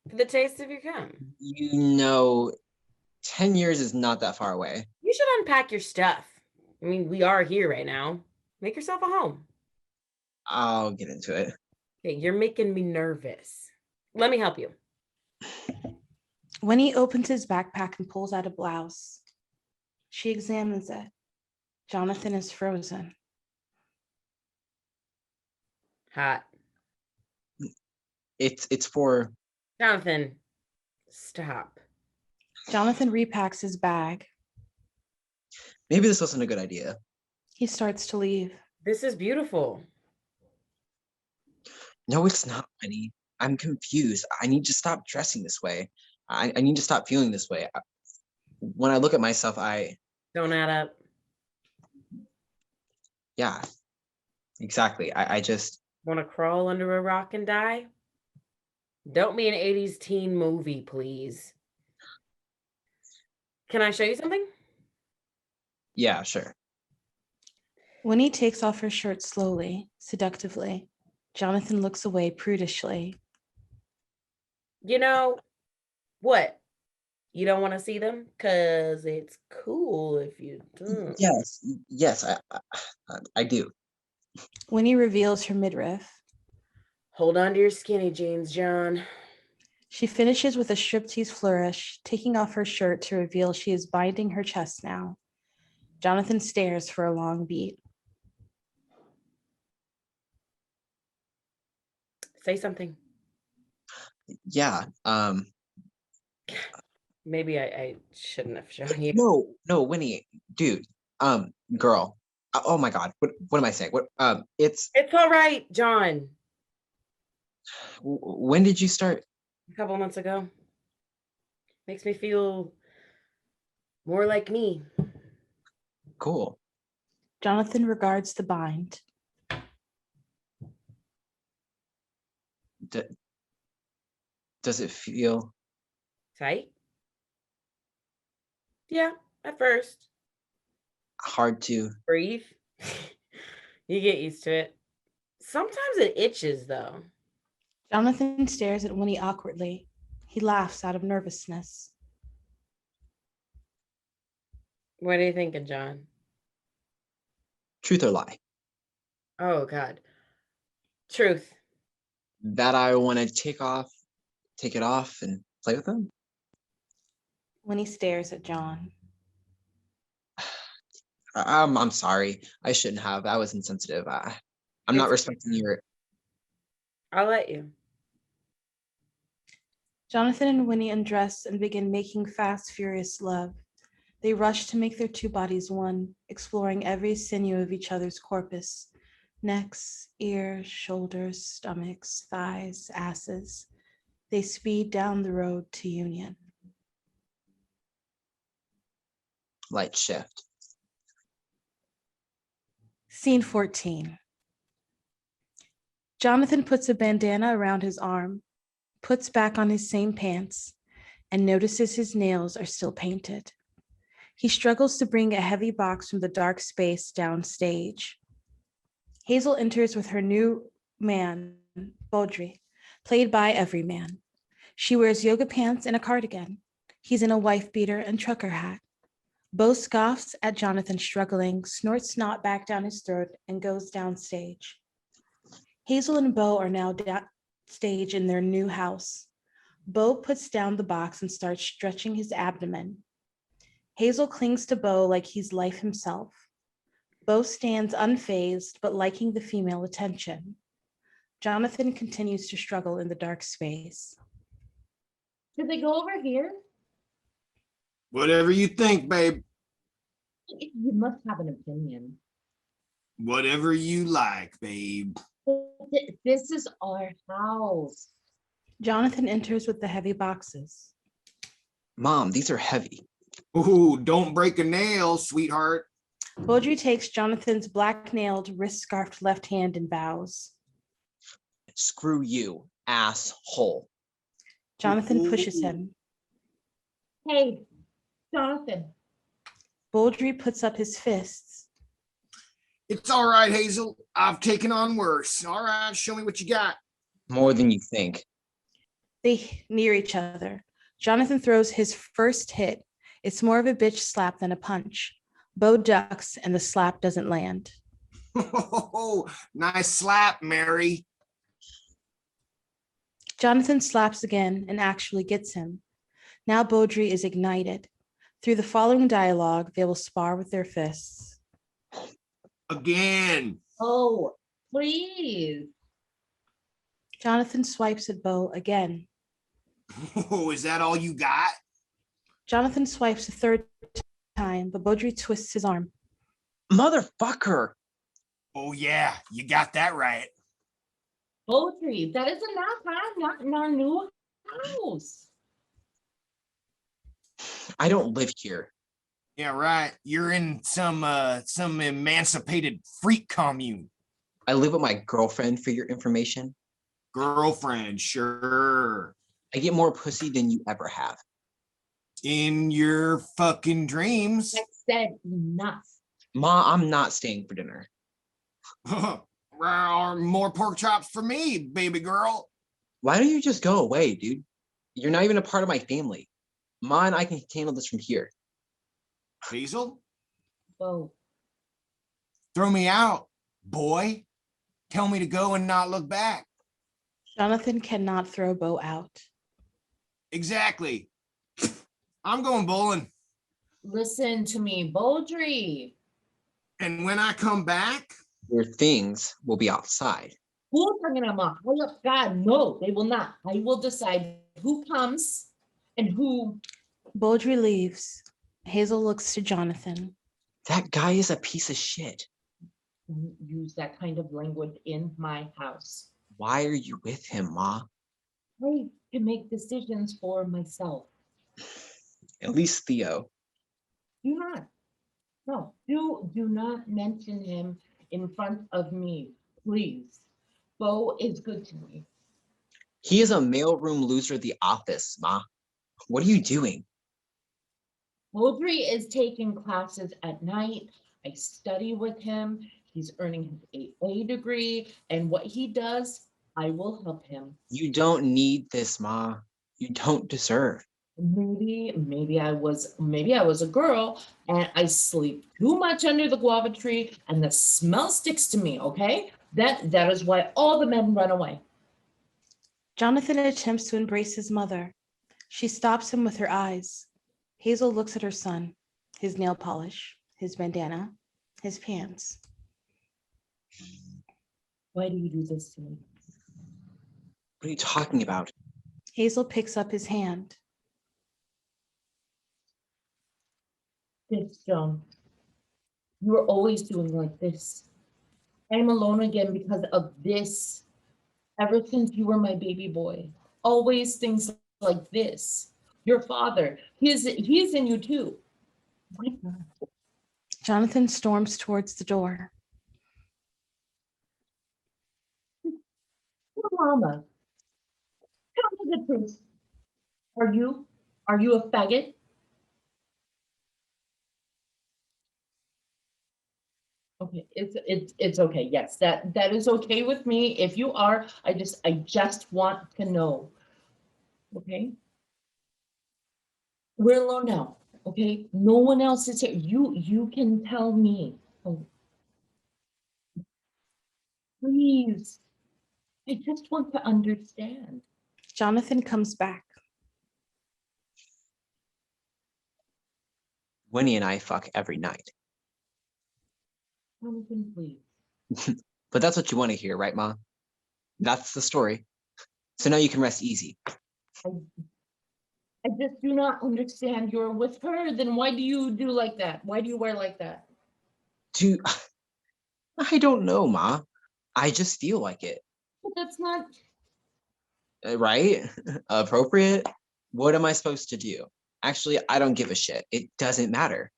E: For the taste of your cum.
C: You know, 10 years is not that far away.
E: You should unpack your stuff. I mean, we are here right now. Make yourself a home.
C: I'll get into it.
E: Okay, you're making me nervous. Let me help you.
B: Winnie opens his backpack and pulls out a blouse. She examines it. Jonathan is frozen.
E: Hot.
C: It's for.
E: Jonathan, stop.
B: Jonathan repacks his bag.
C: Maybe this wasn't a good idea.
B: He starts to leave.
E: This is beautiful.
C: No, it's not, Winnie. I'm confused. I need to stop dressing this way. I need to stop feeling this way. When I look at myself,
E: Don't add up.
C: yeah, exactly. I just.
E: Want to crawl under a rock and die? Don't be an 80s teen movie, please. Can I show you something?
C: Yeah, sure.
B: Winnie takes off her shirt slowly, seductively. Jonathan looks away prudishly.
E: You know what? You don't want to see them? Because it's cool if you do.
C: Yes, I do.
B: Winnie reveals her midriff.
E: Hold on to your skinny jeans, John.
B: She finishes with a striptease flourish, taking off her shirt to reveal she is binding her chest now. Jonathan stares for a long beat.
E: Say something.
C: Yeah.
E: Maybe I shouldn't have shown you.
C: No, Winnie, dude. Girl. Oh my God. What am I saying? It's
E: all right, John.
C: When did you start?
E: A couple months ago. Makes me feel more like me.
C: Cool.
B: Jonathan regards the bind.
C: Does it feel
E: Tight? Yeah, at first.
C: hard to?
E: Breathe. You get used to it. Sometimes it itches, though.
B: Jonathan stares at Winnie awkwardly. He laughs out of nervousness.
E: What are you thinking, John?
C: Truth or lie?
E: Oh, God. Truth.
C: That I want to take it off and play with them?
B: Winnie stares at John.
C: I'm sorry. I shouldn't have. I was insensitive. I'm not respecting your.
E: I'll let you.
B: Jonathan and Winnie undress and begin making fast, furious love. They rush to make their two bodies one, exploring every sinew of each other's corpus. Necks, ears, shoulders, stomachs, thighs, asses. They speed down the road to union.
C: Light shift.
B: Scene 14. Jonathan puts a bandana around his arm, puts back on his same pants. and notices his nails are still painted. He struggles to bring a heavy box from the dark space downstage. Hazel enters with her new man, Baudry, played by Everyman. She wears yoga pants and a cardigan. He's in a wife beater and trucker hat. Bo scoffs at Jonathan struggling, snorts snot back down his throat, and goes downstage. Hazel and Bo are now downstage in their new house. Bo puts down the box and starts stretching his abdomen. Hazel clings to Bo like he's life himself. Bo stands unfazed, but liking the female attention. Jonathan continues to struggle in the dark space.
D: Should they go over here?
F: Whatever you think, babe.
D: You must have an opinion.
F: Whatever you like, babe.
D: This is our house.
B: Jonathan enters with the heavy boxes.
C: Mom, these are heavy.
F: Ooh, don't break a nail, sweetheart.
B: Baudry takes Jonathan's black-nailed, wrist-scarfed left hand and bows.
C: Screw you, asshole.
B: Jonathan pushes him.
D: Hey, Jonathan.
B: Baudry puts up his fists.
F: It's all right, Hazel. I've taken on worse. All right, show me what you got.
C: More than you think.
B: They near each other. Jonathan throws his first hit. It's more of a bitch slap than a punch. Bo ducks and the slap doesn't land.
F: Oh, nice slap, Mary.
B: Jonathan slaps again and actually gets him. Now Baudry is ignited. Through the following dialogue, they will spar with their fists.
F: Again.
D: Oh, please.
B: Jonathan swipes at Bo again.
F: Oh, is that all you got?
B: Jonathan swipes a third time, but Baudry twists his arm.
C: Motherfucker.
F: Oh, yeah, you got that right.
D: Poetry. That is not in our new house.
C: I don't live here.
F: Yeah, right. You're in some emancipated freak commune.
C: I live with my girlfriend, for your information.
F: Girlfriend, sure.
C: I get more pussy than you ever have.
F: In your fucking dreams.
D: I said enough.
C: Ma, I'm not staying for dinner.
F: More pork chops for me, baby girl.
C: Why don't you just go away, dude? You're not even a part of my family. Ma and I can handle this from here.
F: Hazel,
D: Whoa.
F: throw me out, boy. Tell me to go and not look back.
B: Jonathan cannot throw Bo out.
F: Exactly. I'm going bowling.
D: Listen to me, Baudry.
F: And when I come back,
C: Your things will be outside.
D: Who's talking about? God, no, they will not. I will decide who comes and who.
B: Baudry leaves. Hazel looks to Jonathan.
C: That guy is a piece of shit.
D: Don't use that kind of language in my house.
C: Why are you with him, Ma?
D: I can make decisions for myself.
C: At least Theo.
D: Do not. No, do not mention him in front of me, please. Bo is good to me.
C: He is a mailroom loser at the office, Ma. What are you doing?
D: Baudry is taking classes at night. I study with him. He's earning his AA degree, and what he does, I will help him.
C: You don't need this, Ma. You don't deserve.
D: Maybe I was a girl and I sleep too much under the guava tree and the smell sticks to me, okay? That is why all the men run away.
B: Jonathan attempts to embrace his mother. She stops him with her eyes. Hazel looks at her son, his nail polish, his bandana, his pants.
D: Why do you do this to me?
C: What are you talking about?
B: Hazel picks up his hand.
D: This, John. You are always doing like this. I'm alone again because of this. Ever since you were my baby boy. Always things like this. Your father, he's in you too. My God.
B: Jonathan storms towards the door.
D: Mama, tell me the truth. Are you a faggot? Okay, it's okay. Yes, that is okay with me. If you are, I just want to know. Okay? We're alone now. Okay? No one else is here. You can tell me. Oh, please. I just want to understand.
B: Jonathan comes back.
C: Winnie and I fuck every night.
D: Jonathan, please.
C: But that's what you want to hear, right, Ma? That's the story. So now you can rest easy.
D: I just do not understand. You're with her, then why do you do like that? Why do you wear like that?
C: I don't know, Ma. I just feel like it.
D: But that's not.
C: Right? Appropriate? What am I supposed to do? Actually, I don't give a shit. It doesn't matter.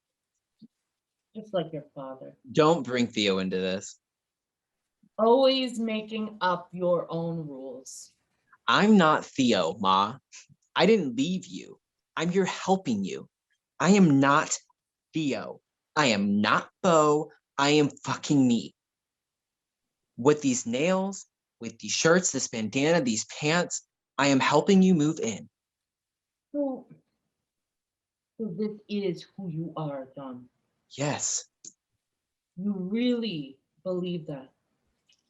D: Just like your father.
C: Don't bring Theo into this.
D: Always making up your own rules.
C: I'm not Theo, Ma. I didn't leave you. I'm here helping you. I am not Theo. I am not Bo. I am fucking me. With these nails, with these shirts, this bandana, these pants, I am helping you move in.
D: So this is who you are, John.
C: Yes.
D: You really believe that?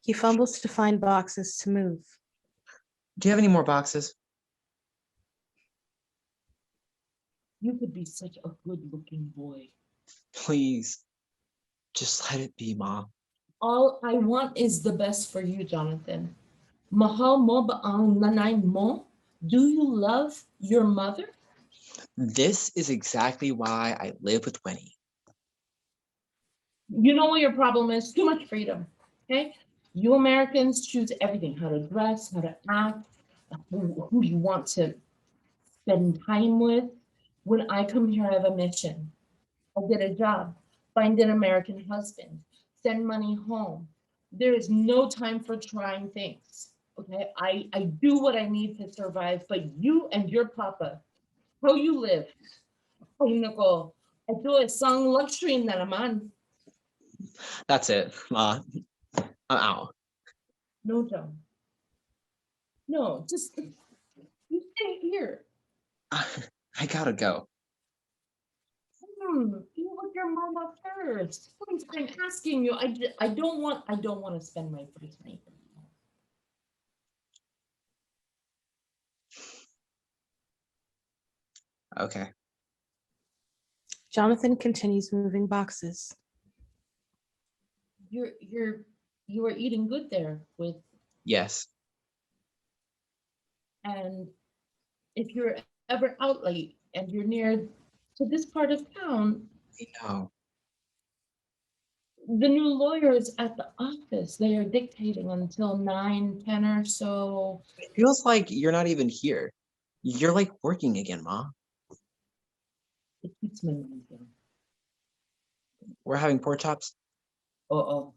B: He fumbles to find boxes to move.
C: Do you have any more boxes?
D: You could be such a good-looking boy.
C: Please. Just let it be, Ma.
D: All I want is the best for you, Jonathan. Mahal mo ba ang nanay mo? Do you love your mother?
C: This is exactly why I live with Winnie.
D: You know what your problem is? Too much freedom. Okay? You Americans choose everything, how to dress, how to act, who you want to spend time with. When I come here, I have a mission. I get a job, find an American husband, send money home. There is no time for trying things. Okay, I do what I need to survive, but you and your papa, how you live? Ay, nako, ito isang luxury na naman.
C: That's it, Ma. I'm out.
D: No, John. No, just you stay here.
C: I gotta go.
D: Be with your mama first. Please, I'm asking you. I don't want to spend my first night.
C: Okay.
B: Jonathan continues moving boxes.
D: You are eating good there with,
C: Yes.
D: and if you're ever out late and you're near to this part of town,
C: I know.
D: the new lawyers at the office, they are dictating until 9, 10 or so.
C: It feels like you're not even here. You're like working again, Ma.
D: It keeps my mind down.
C: We're having pork chops.
D: Uh-oh.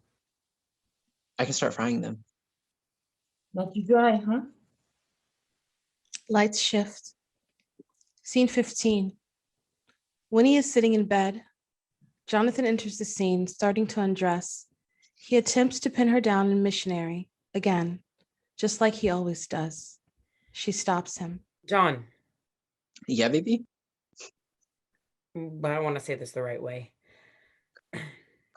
C: I can start frying them.
D: Not too dry, huh?
B: Lights shift. Scene 15. Winnie is sitting in bed. Jonathan enters the scene, starting to undress. He attempts to pin her down in missionary, again, just like he always does. She stops him.
E: John,
C: Yeah, baby?
E: but I want to say this the right way.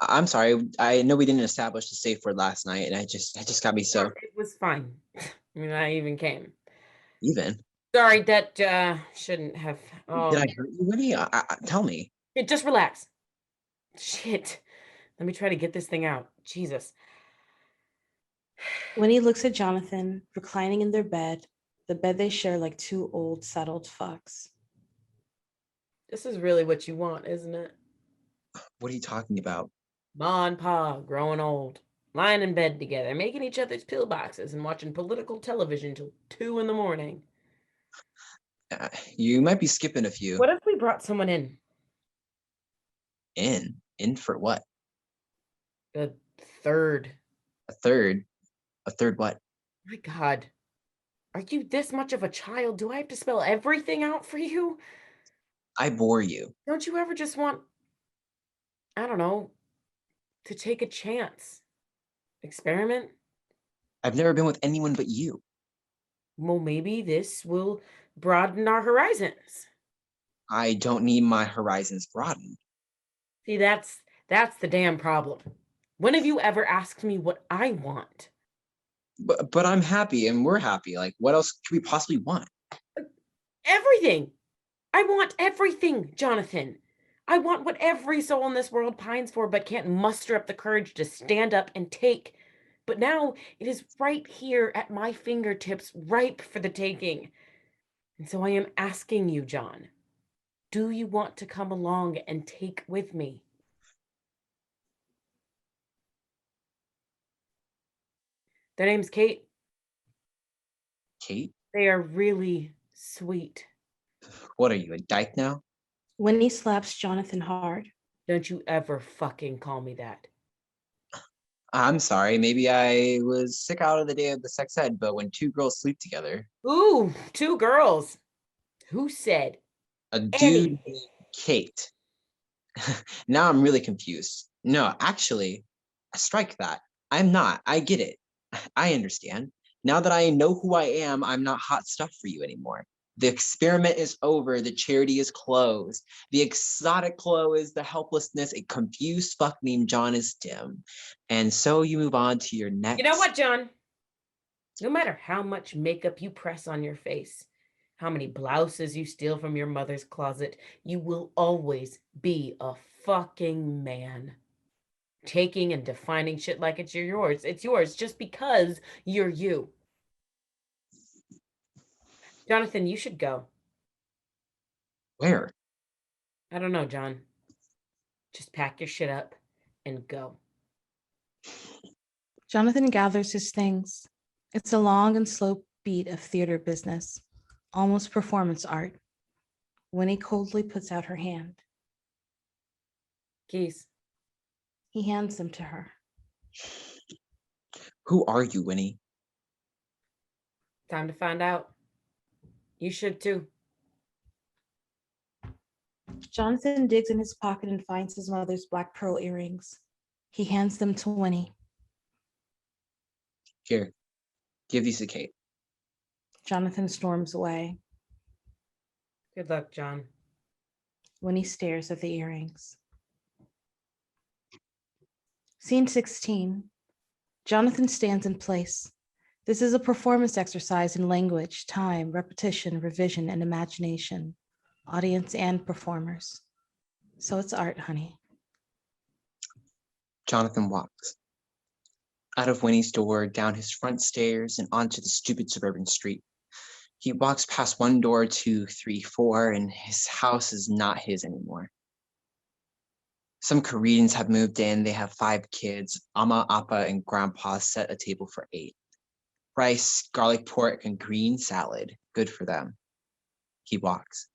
C: I'm sorry. I know we didn't establish the safe word last night, and I just got me so
E: It was fine. I mean, I even came.
C: even.
E: Sorry, that shouldn't have. Oh,
C: Did I hurt you, Winnie? Tell me.
E: just relax. Shit. Let me try to get this thing out. Jesus.
B: Winnie looks at Jonathan, reclining in their bed, the bed they share like two old, settled fucks.
E: This is really what you want, isn't it?
C: What are you talking about?
E: Ma and Pa growing old, lying in bed together, making each other's pillboxes and watching political television till 2 a.m.
C: You might be skipping a few.
E: What if we brought someone in?
C: In for what?
E: The third.
C: A third what?
E: My God. Are you this much of a child? Do I have to spell everything out for you?
C: I bore you.
E: Don't you ever just want, I don't know, to take a chance? Experiment?
C: I've never been with anyone but you.
E: Well, maybe this will broaden our horizons.
C: I don't need my horizons broadened.
E: See, that's the damn problem. When have you ever asked me what I want?
C: But I'm happy and we're happy. Like, what else could we possibly want?
E: Everything. I want everything, Jonathan. I want what every soul in this world pines for, but can't muster up the courage to stand up and take. But now it is right here at my fingertips, ripe for the taking. And so I am asking you, John, do you want to come along and take with me? Their name's Kate.
C: Kate?
E: They are really sweet.
C: What are you, a dyke now?
B: Winnie slaps Jonathan hard.
E: Don't you ever fucking call me that.
C: I'm sorry, maybe I was sick out of the day of the sex ed, but when two girls sleep together,
E: Ooh, 2 girls. Who said?
C: a dude
E: Any.
C: named Kate. Now I'm really confused. No, actually, strike that. I'm not. I get it. I understand. Now that I know who I am, I'm not hot stuff for you anymore. The experiment is over. The charity is closed. The exotic glow is the helplessness. A confused fuck named John is dim. And so you move on to your next.
E: You know what, John? No matter how much makeup you press on your face, how many blouses you steal from your mother's closet, you will always be a fucking man. Taking and defining shit like it's yours. It's yours just because you're you. Jonathan, you should go.
C: Where?
E: I don't know, John. Just pack your shit up and go.
B: Jonathan gathers his things. It's a long and slow beat of theater business, almost performance art. Winnie coldly puts out her hand.
E: Keys.
B: He hands them to her.
C: Who are you, Winnie?
E: Time to find out. You should too.
B: Jonathan digs in his pocket and finds his mother's black pearl earrings. He hands them to Winnie.
C: Here, give these to Kate.
B: Jonathan storms away.
E: Good luck, John.
B: Winnie stares at the earrings. Scene 16. Jonathan stands in place. This is a performance exercise in language, time, repetition, revision, and imagination. Audience and performers. So it's art, honey.
C: Jonathan walks out of Winnie's door, down his front stairs, and onto the stupid suburban street. He walks past 1 door, 2, 3, 4, and his house is not his anymore. Some Koreans have moved in. They have 5 kids. Amma, Appa, and Grandpa set a table for 8. Rice, garlic pork, and green salad. Good for them. He walks.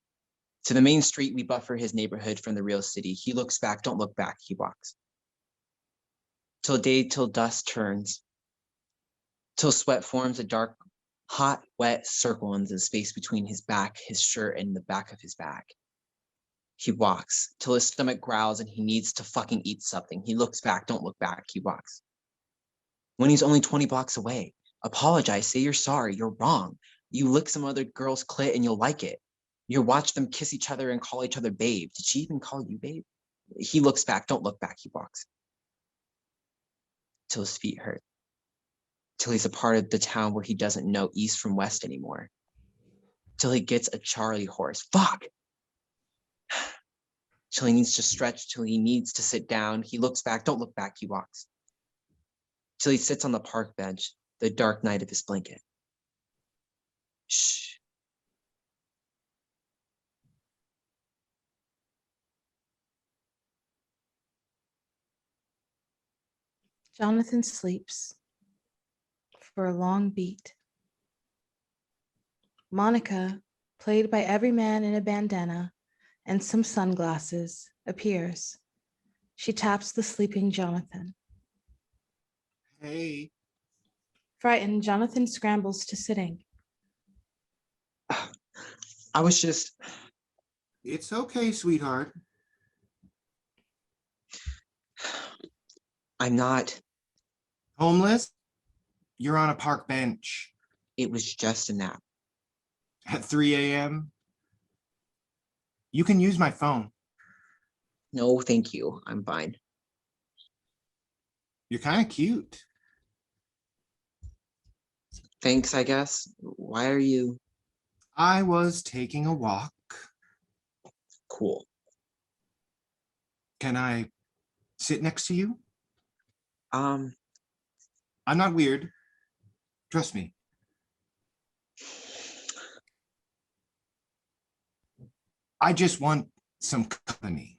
C: To the main street, we buffer his neighborhood from the real city. He looks back. Don't look back. He walks. Till day, till dust turns. Till sweat forms a dark, hot, wet circle in the space between his back, his shirt, and the back of his bag. He walks till his stomach growls and he needs to fucking eat something. He looks back. Don't look back. He walks. When he's only 20 blocks away, apologize. Say you're sorry. You're wrong. You lick some other girl's clit and you'll like it. You'll watch them kiss each other and call each other babe. Did she even call you babe? He looks back. Don't look back. He walks. Till his feet hurt. Till he's a part of the town where he doesn't know east from west anymore. Till he gets a Charlie horse. Fuck! Till he needs to stretch, till he needs to sit down. He looks back. Don't look back. He walks. Till he sits on the park bench, the dark night of his blanket. Shh.
B: Jonathan sleeps for a long beat. Monica, played by every man in a bandana and some sunglasses, appears. She taps the sleeping Jonathan.
F: Hey,
B: Frightened, Jonathan scrambles to sitting.
C: I was just,
F: It's okay, sweetheart.
C: I'm not,
F: Homeless? You're on a park bench
C: it was just a nap.
F: at 3 a.m. You can use my phone.
C: No, thank you. I'm fine.
F: You're kind of cute.
C: Thanks, I guess. Why are you
F: I was taking a walk.
C: cool?
F: Can I sit next to you?
C: Um,
F: I'm not weird. Trust me. I just want some company.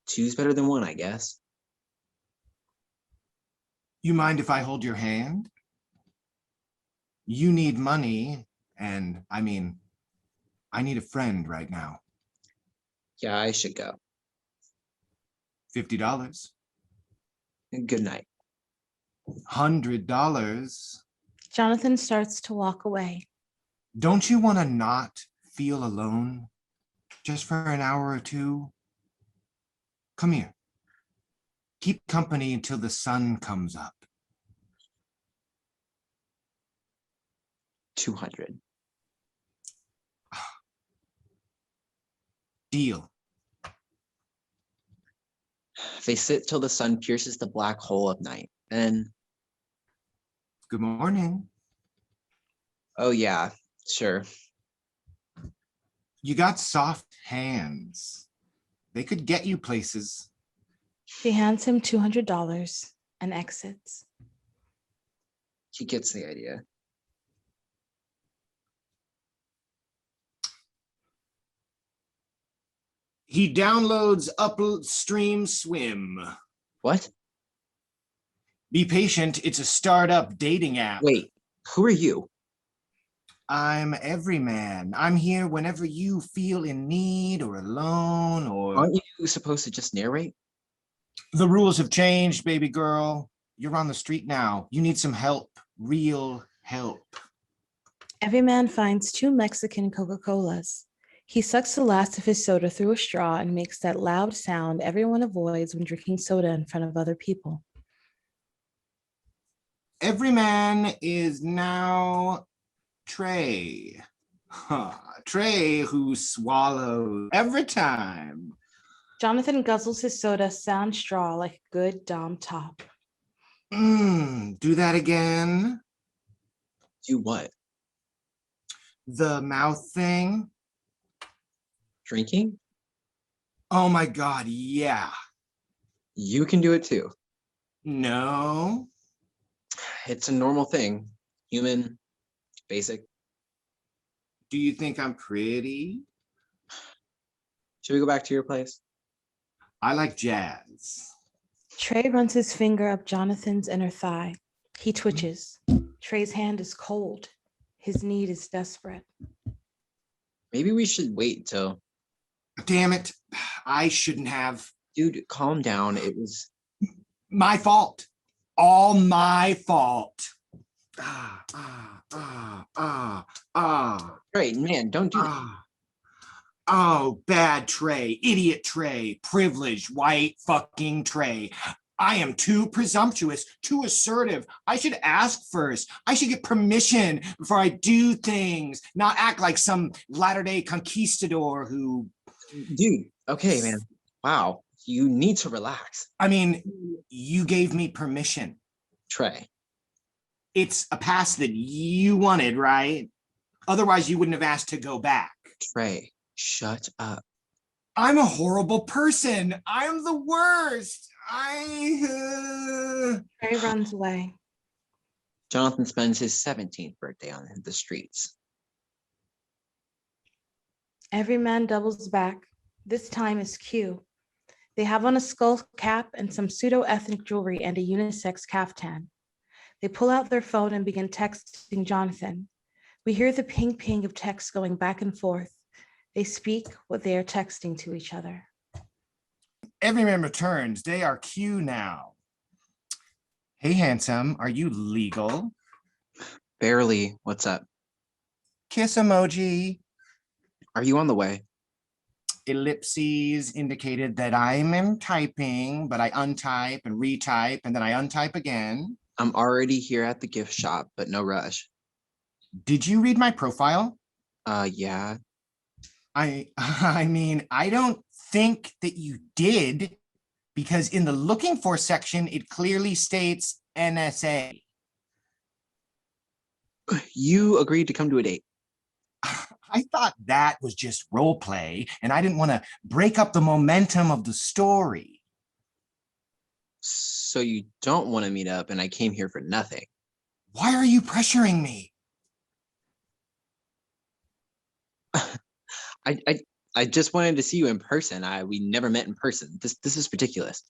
C: two's better than one, I guess.
F: You mind if I hold your hand? You need money, and I mean, I need a friend right now.
C: Yeah, I should go.
F: $50,
C: Good night.
F: $100.
B: Jonathan starts to walk away.
F: Don't you want to not feel alone just for an hour or two? Come here. Keep company until the sun comes up.
C: 200.
F: Deal.
C: They sit till the sun pierces the black hole of night. And,
F: Good morning.
C: oh yeah, sure.
F: You got soft hands. They could get you places.
B: She hands him $200 and exits.
C: He gets the idea.
F: He downloads Upstream Swim.
C: What?
F: Be patient, it's a startup dating app.
C: Wait, who are you?
F: I'm everyman. I'm here whenever you feel in need or alone or...
C: Aren't you supposed to just narrate?
F: The rules have changed, baby girl. You're on the street now. You need some help, real help.
B: Every man finds 2 Mexican Coca-Colas. He sucks the last of his soda through a straw and makes that loud sound everyone avoids when drinking soda in front of other people.
F: Everyman is now Trey. Trey who swallows every time.
B: Jonathan guzzles his soda sound straw like a good Dom top.
F: Do that again.
C: Do what?
F: The mouth thing.
C: Drinking?
F: Oh my God, yeah.
C: You can do it too.
F: No.
C: It's a normal thing. Human, basic.
F: Do you think I'm pretty?
C: Should we go back to your place?
F: I like jazz.
B: Trey runs his finger up Jonathan's inner thigh. He twitches. Trey's hand is cold. His need is desperate.
C: Maybe we should wait till.
F: Damn it. I shouldn't have.
C: Dude, calm down. It was.
F: My fault. All my fault.
C: Right, man, don't do that.
F: Oh, bad Trey, idiot Trey, privileged white fucking Trey. I am too presumptuous, too assertive. I should ask first. I should get permission before I do things, not act like some latter-day conquistador who...
C: Dude, okay, man. Wow, you need to relax.
F: I mean, you gave me permission.
C: Trey.
F: It's a pass that you wanted, right? Otherwise, you wouldn't have asked to go back.
C: Trey, shut up.
F: I'm a horrible person. I'm the worst.
B: Trey runs away.
C: Jonathan spends his 17th birthday on the streets.
B: Every man doubles back. This time is Q. They have on a skull cap and some pseudo-ethnic jewelry and a unisex caftan. They pull out their phone and begin texting Jonathan. We hear the ping-ping of texts going back and forth. They speak what they are texting to each other.
F: Every man returns. They are Q now. Hey, handsome, are you legal?
C: Barely. What's up?
F: Kiss emoji.
C: Are you on the way?
F: Ellipses indicated that I'm typing, but I untype and retype, and then I untype again.
C: I'm already here at the gift shop, but no rush.
F: Did you read my profile?
C: Yeah.
F: I mean, I don't think that you did, because in the looking for section, it clearly states NSA.
C: You agreed to come to a date.
F: I thought that was just role play, and I didn't want to break up the momentum of the story.
C: So you don't want to meet up, and I came here for nothing.
F: Why are you pressuring me?
C: I just wanted to see you in person. We never met in person. This is ridiculous.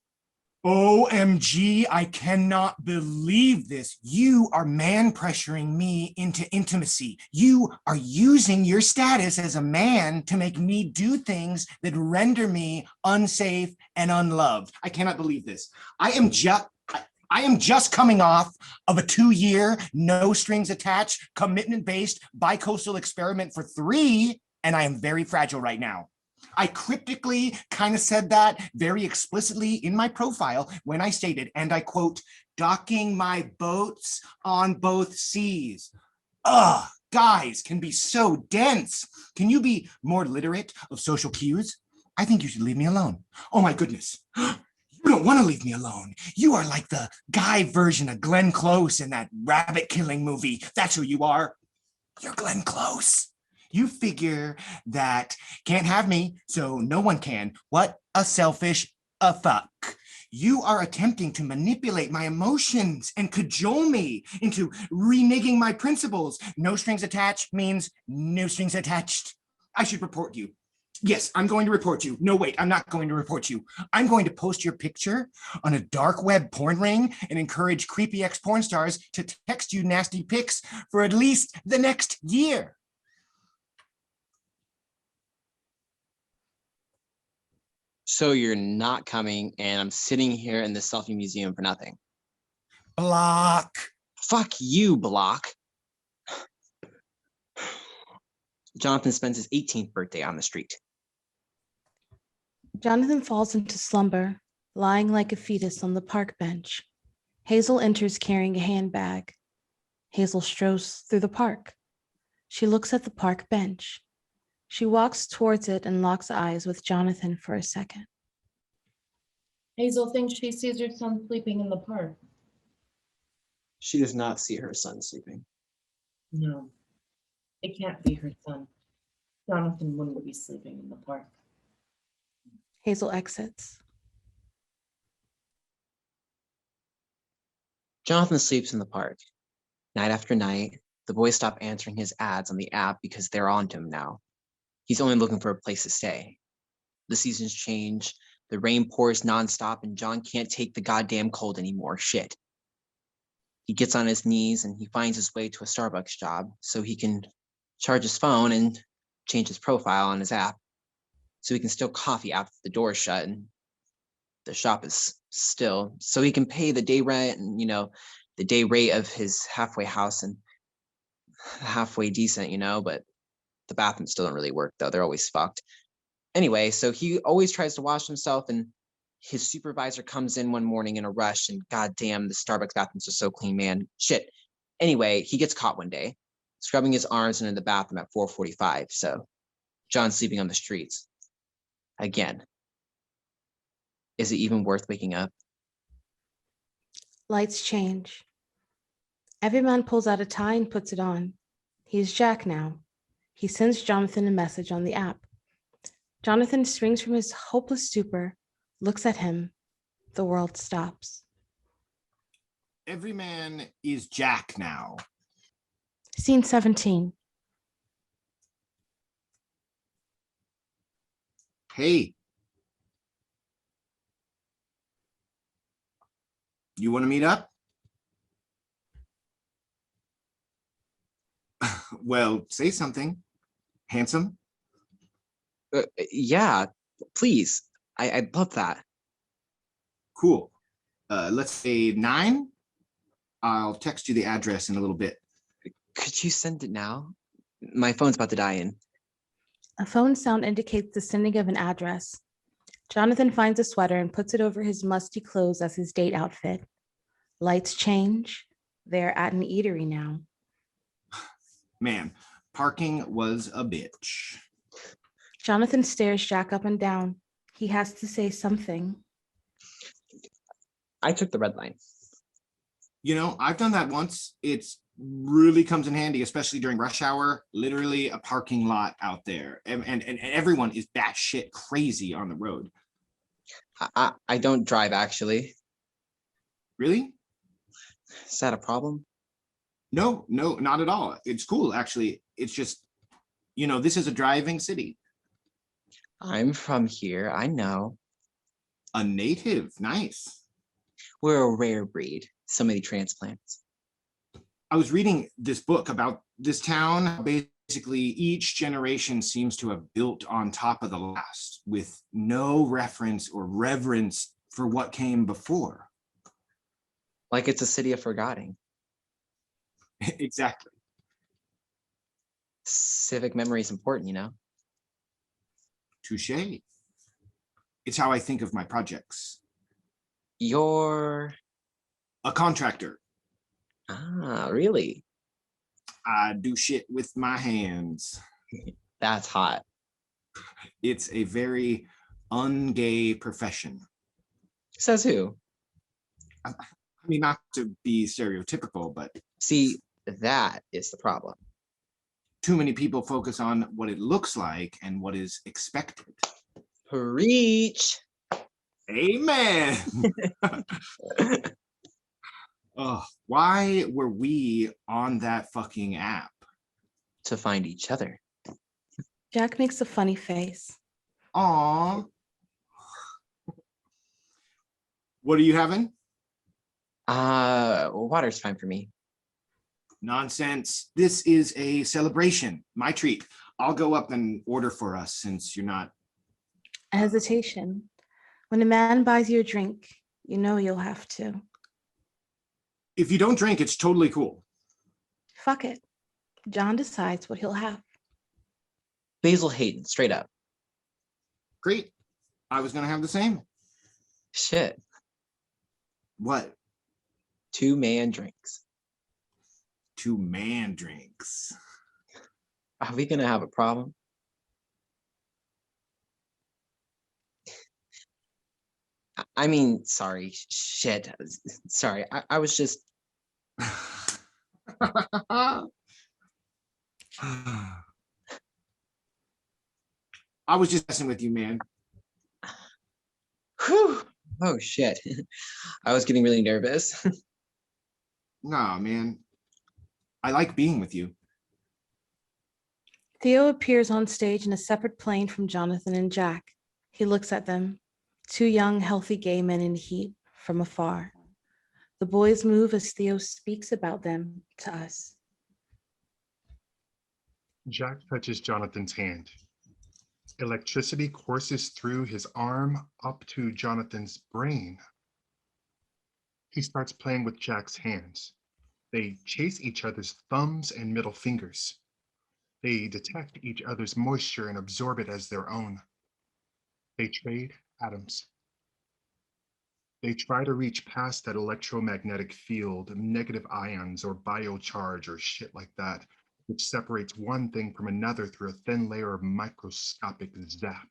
F: OMG, I cannot believe this. You are man pressuring me into intimacy. You are using your status as a man to make me do things that render me unsafe and unloved. I cannot believe this. I am just coming off of a 2-year, no strings attached, commitment-based bicoastal experiment for 3, and I am very fragile right now. I cryptically kind of said that very explicitly in my profile when I stated, and I quote, docking my boats on both seas. Ugh, guys can be so dense. Can you be more literate of social cues? I think you should leave me alone. Oh my goodness. You don't want to leave me alone. You are like the guy version of Glenn Close in that rabbit killing movie. That's who you are. You're Glenn Close. You figure that can't have me, so no one can. What a selfish fuck. You are attempting to manipulate my emotions and cajole me into reneging my principles. No strings attached means no strings attached. I should report you. Yes, I'm going to report you. No, wait, I'm not going to report you. I'm going to post your picture on a dark web porn ring and encourage creepy ex-porn stars to text you nasty pics for at least the next year.
C: So you're not coming, and I'm sitting here in the selfie museum for nothing.
F: BlaQ.
C: Fuck you, BlaQ. Jonathan spends his 18th birthday on the street.
B: Jonathan falls into slumber, lying like a fetus on the park bench. Hazel enters carrying a handbag. Hazel strolls through the park. She looks at the park bench. She walks towards it and locks eyes with Jonathan for a second.
D: Hazel thinks she sees her son sleeping in the park.
C: She does not see her son sleeping.
D: No, it can't be her son. Jonathan wouldn't be sleeping in the park.
B: Hazel exits.
C: Jonathan sleeps in the park. Night after night, the boys stop answering his ads on the app because they're on to him now. He's only looking for a place to stay. The seasons change, the rain pours nonstop, and John can't take the goddamn cold anymore. Shit. He gets on his knees and he finds his way to a Starbucks job so he can charge his phone and change his profile on his app so he can steal coffee after the door is shut and the shop is still, so he can pay the day rent and, the day rate of his halfway house and halfway decent, but the bathrooms still don't really work though. They're always fucked. Anyway, so he always tries to wash himself, and his supervisor comes in one morning in a rush, and goddamn, the Starbucks bathrooms are so clean, man. Shit. Anyway, he gets caught one day, scrubbing his arms into the bathroom at 4:45. So John's sleeping on the streets. Again. Is it even worth waking up?
B: Lights change. Every man pulls out a tie and puts it on. He's Jack now. He sends Jonathan a message on the app. Jonathan springs from his hopeless stupor, looks at him. The world stops.
F: Every man is Jack now.
B: Scene 17.
F: Hey. You want to meet up? Well, say something. Handsome?
C: Yeah, please. I'd love that.
F: Cool. Let's say 9. I'll text you the address in a little bit.
C: Could you send it now? My phone's about to die in.
B: A phone sound indicates the sending of an address. Jonathan finds a sweater and puts it over his musty clothes as his date outfit. Lights change. They're at an eatery now.
F: Man, parking was a bitch.
B: Jonathan stares Jack up and down. He has to say something.
C: I took the red line.
F: You know, I've done that once. It's really comes in handy, especially during rush hour. Literally a parking lot out there. And everyone is batshit crazy on the road.
C: I don't drive, actually.
F: Really?
C: Is that a problem?
F: No, not at all. It's cool, actually. It's just, you know, this is a driving city.
C: I'm from here, I know.
F: A native, nice.
C: We're a rare breed. So many transplants.
F: I was reading this book about this town. Basically, each generation seems to have built on top of the last with no reference or reverence for what came before.
C: Like it's a city of forgetting.
F: Exactly.
C: Civic memory is important, you know?
F: Touche. It's how I think of my projects.
C: You're...
F: A contractor.
C: Ah, really?
F: I do shit with my hands.
C: That's hot.
F: It's a very ungay profession.
C: Says who?
F: I mean, not to be stereotypical, but
C: See, that is the problem.
F: too many people focus on what it looks like and what is expected.
C: Preach.
F: Amen. Oh, why were we on that fucking app?
C: To find each other.
B: Jack makes a funny face.
F: Aw. What are you having?
C: Water's fine for me.
F: Nonsense. This is a celebration. My treat. I'll go up and order for us since you're not.
B: A hesitation. When a man buys you a drink, you know you'll have to.
F: If you don't drink, it's totally cool.
B: Fuck it. John decides what he'll have.
C: Basil Hayden, straight up.
F: Great. I was going to have the same.
C: Shit.
F: What?
C: 2-man drinks.
F: 2-man drinks.
C: Are we gonna have a problem? I mean, sorry, shit. Sorry, I was just...
F: I was just messing with you, man.
C: Whew. Oh, shit. I was getting really nervous.
F: Nah, man. I like being with you.
B: Theo appears on stage in a separate plane from Jonathan and Jack. He looks at them, two young, healthy gay men in heat, from afar. The boys move as Theo speaks about them to us.
A: Jack touches Jonathan's hand. Electricity courses through his arm up to Jonathan's brain. He starts playing with Jack's hands. They chase each other's thumbs and middle fingers. They detect each other's moisture and absorb it as their own. They trade atoms. They try to reach past that electromagnetic field, negative ions or biocharge or shit like that, which separates one thing from another through a thin layer of microscopic zap.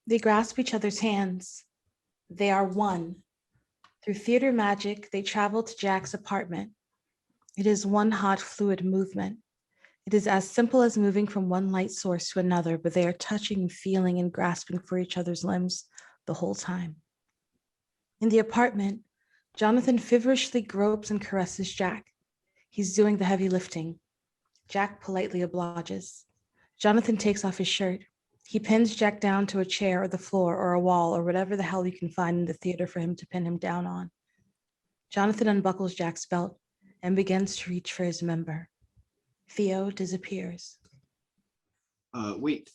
B: They grasp each other's hands. They are one. Through theater magic, they travel to Jack's apartment. It is one hot fluid movement. It is as simple as moving from one light source to another, but they are touching, feeling, and grasping for each other's limbs the whole time. In the apartment, Jonathan feverishly gropes and caresses Jack. He's doing the heavy lifting. Jack politely obliges. Jonathan takes off his shirt. He pins Jack down to a chair or the floor or a wall or whatever the hell you can find in the theater for him to pin him down on. Jonathan unbuckles Jack's belt and begins to reach for his member. Theo disappears.
F: Wait.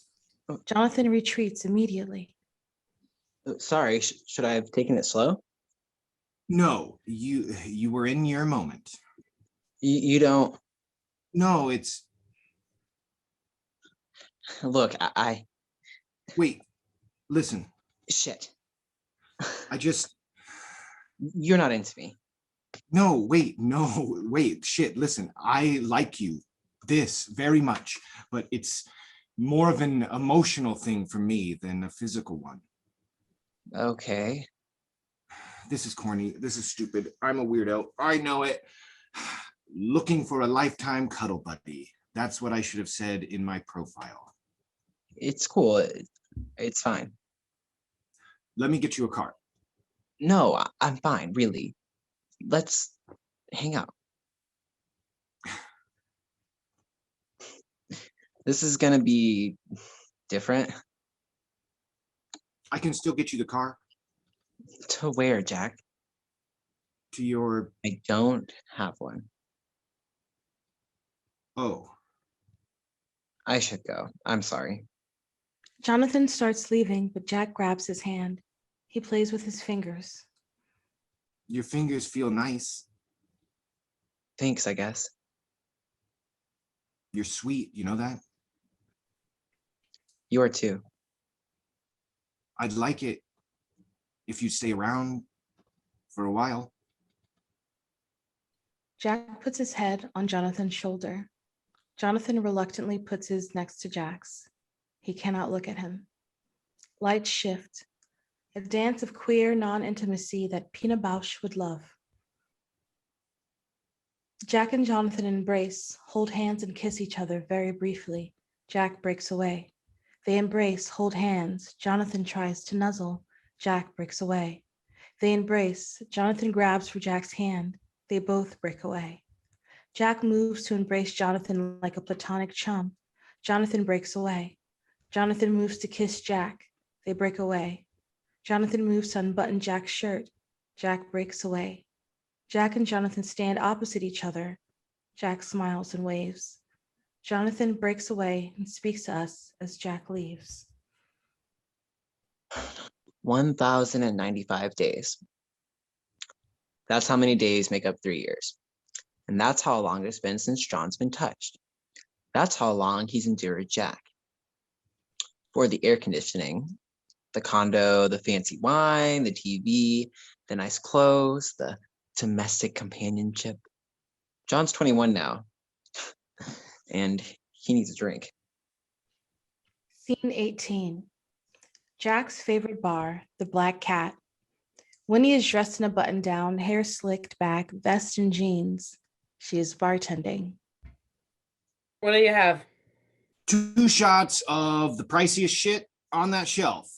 B: Jonathan retreats immediately.
C: Sorry, should I have taken it slow?
F: No, you were in your moment.
C: You don't
F: No, it's
C: look. I
F: wait. Listen,
C: shit.
F: I just
C: You're not into me.
F: no. Wait. Shit. Listen, I like you this very much, but it's more of an emotional thing for me than a physical one.
C: Okay.
F: This is corny. This is stupid. I'm a weirdo. I know it. Looking for a lifetime cuddle buddy. That's what I should have said in my profile.
C: It's cool. It's fine.
F: Let me get you a card.
C: No, I'm fine, really. Let's hang out. This is gonna be different.
F: I can still get you the car
C: To where, Jack?
F: to your.
C: I don't have one.
F: Oh,
C: I should go. I'm sorry.
B: Jonathan starts leaving, but Jack grabs his hand. He plays with his fingers.
F: your fingers feel nice.
C: Thanks, I guess.
F: You're sweet. You know that?
C: You are too.
F: I'd like it if you'd stay around for a while.
B: Jack puts his head on Jonathan's shoulder. Jonathan reluctantly puts his next to Jack's. He cannot look at him. Lights shift. A dance of queer non-intimacy that Pina Bausch would love. Jack and Jonathan embrace, hold hands, and kiss each other very briefly. Jack breaks away. They embrace, hold hands. Jonathan tries to nuzzle. Jack breaks away. They embrace. Jonathan grabs for Jack's hand. They both break away. Jack moves to embrace Jonathan like a platonic chum. Jonathan breaks away. Jonathan moves to kiss Jack. They break away. Jonathan moves to unbutton Jack's shirt. Jack breaks away. Jack and Jonathan stand opposite each other. Jack smiles and waves. Jonathan breaks away and speaks to us as Jack leaves.
C: 1,095 days. That's how many days make up 3 years. And that's how long it's been since John's been touched. That's how long he's endured Jack. For the air conditioning, the condo, the fancy wine, the TV, the nice clothes, the domestic companionship. John's 21 now, and he needs a drink.
B: Scene 18. Jack's favorite bar, the Black Cat. Winnie is dressed in a button-down, hair slicked back, vest and jeans. She is bartending.
E: What do you have?
F: 2 shots of the priciest shit on that shelf.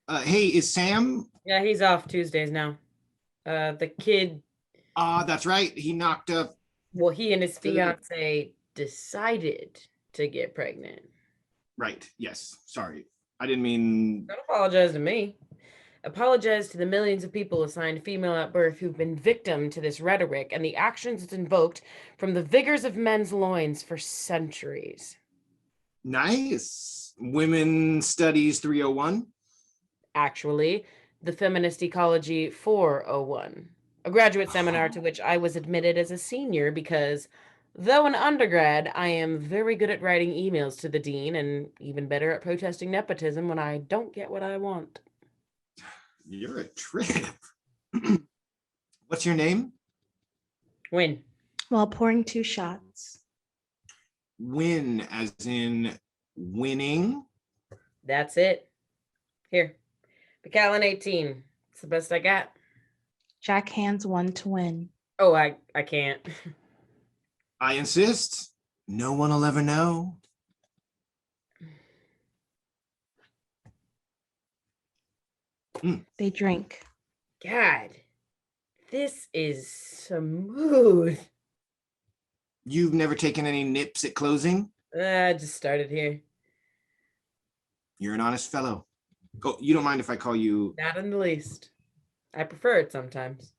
F: Hey, is Sam?
E: Yeah, he's off Tuesdays now. The kid,
F: That's right. He knocked up.
E: well, he and his fiance decided to get pregnant.
F: Right. Yes. Sorry. I didn't mean.
E: Don't apologize to me. Apologize to the millions of people assigned female at birth who've been victim to this rhetoric and the actions it's invoked from the vigors of men's loins for centuries.
F: Nice. Women Studies 301.
E: Actually, the Feminist Ecology 401, a graduate seminar to which I was admitted as a senior because, though an undergrad, I am very good at writing emails to the dean and even better at protesting nepotism when I don't get what I want.
F: You're a trip. What's your name?
E: Win.
B: While pouring 2 shots.
F: Win, as in winning.
E: That's it. Here. Macallan 18. It's the best I got.
B: Jack hands 1 to Win.
E: Oh, I can't.
F: I insist. No one will ever know.
B: They drink.
E: God, this is smooth.
F: You've never taken any nips at closing?
E: I just started here.
F: You're an honest fellow. Oh, you don't mind if I call you.
E: Not in the least. I prefer it sometimes.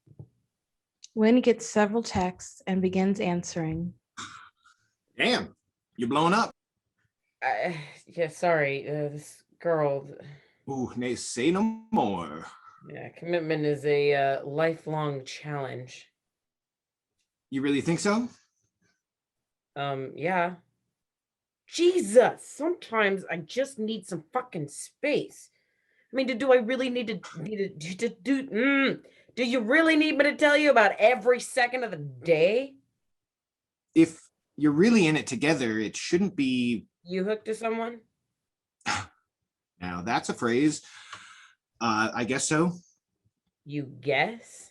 B: Win gets several texts and begins answering.
F: Damn, you're blowing up.
E: Yeah, sorry. This girl.
F: Ooh, nay, say no more.
E: Yeah, commitment is a lifelong challenge.
F: You really think so?
E: Yeah. Jesus, sometimes I just need some fucking space. I mean, do I really do you really need me to tell you about every second of the day?
F: If you're really in it together, it shouldn't be.
E: You hooked to someone?
F: Now, that's a phrase. I guess so.
E: You guess?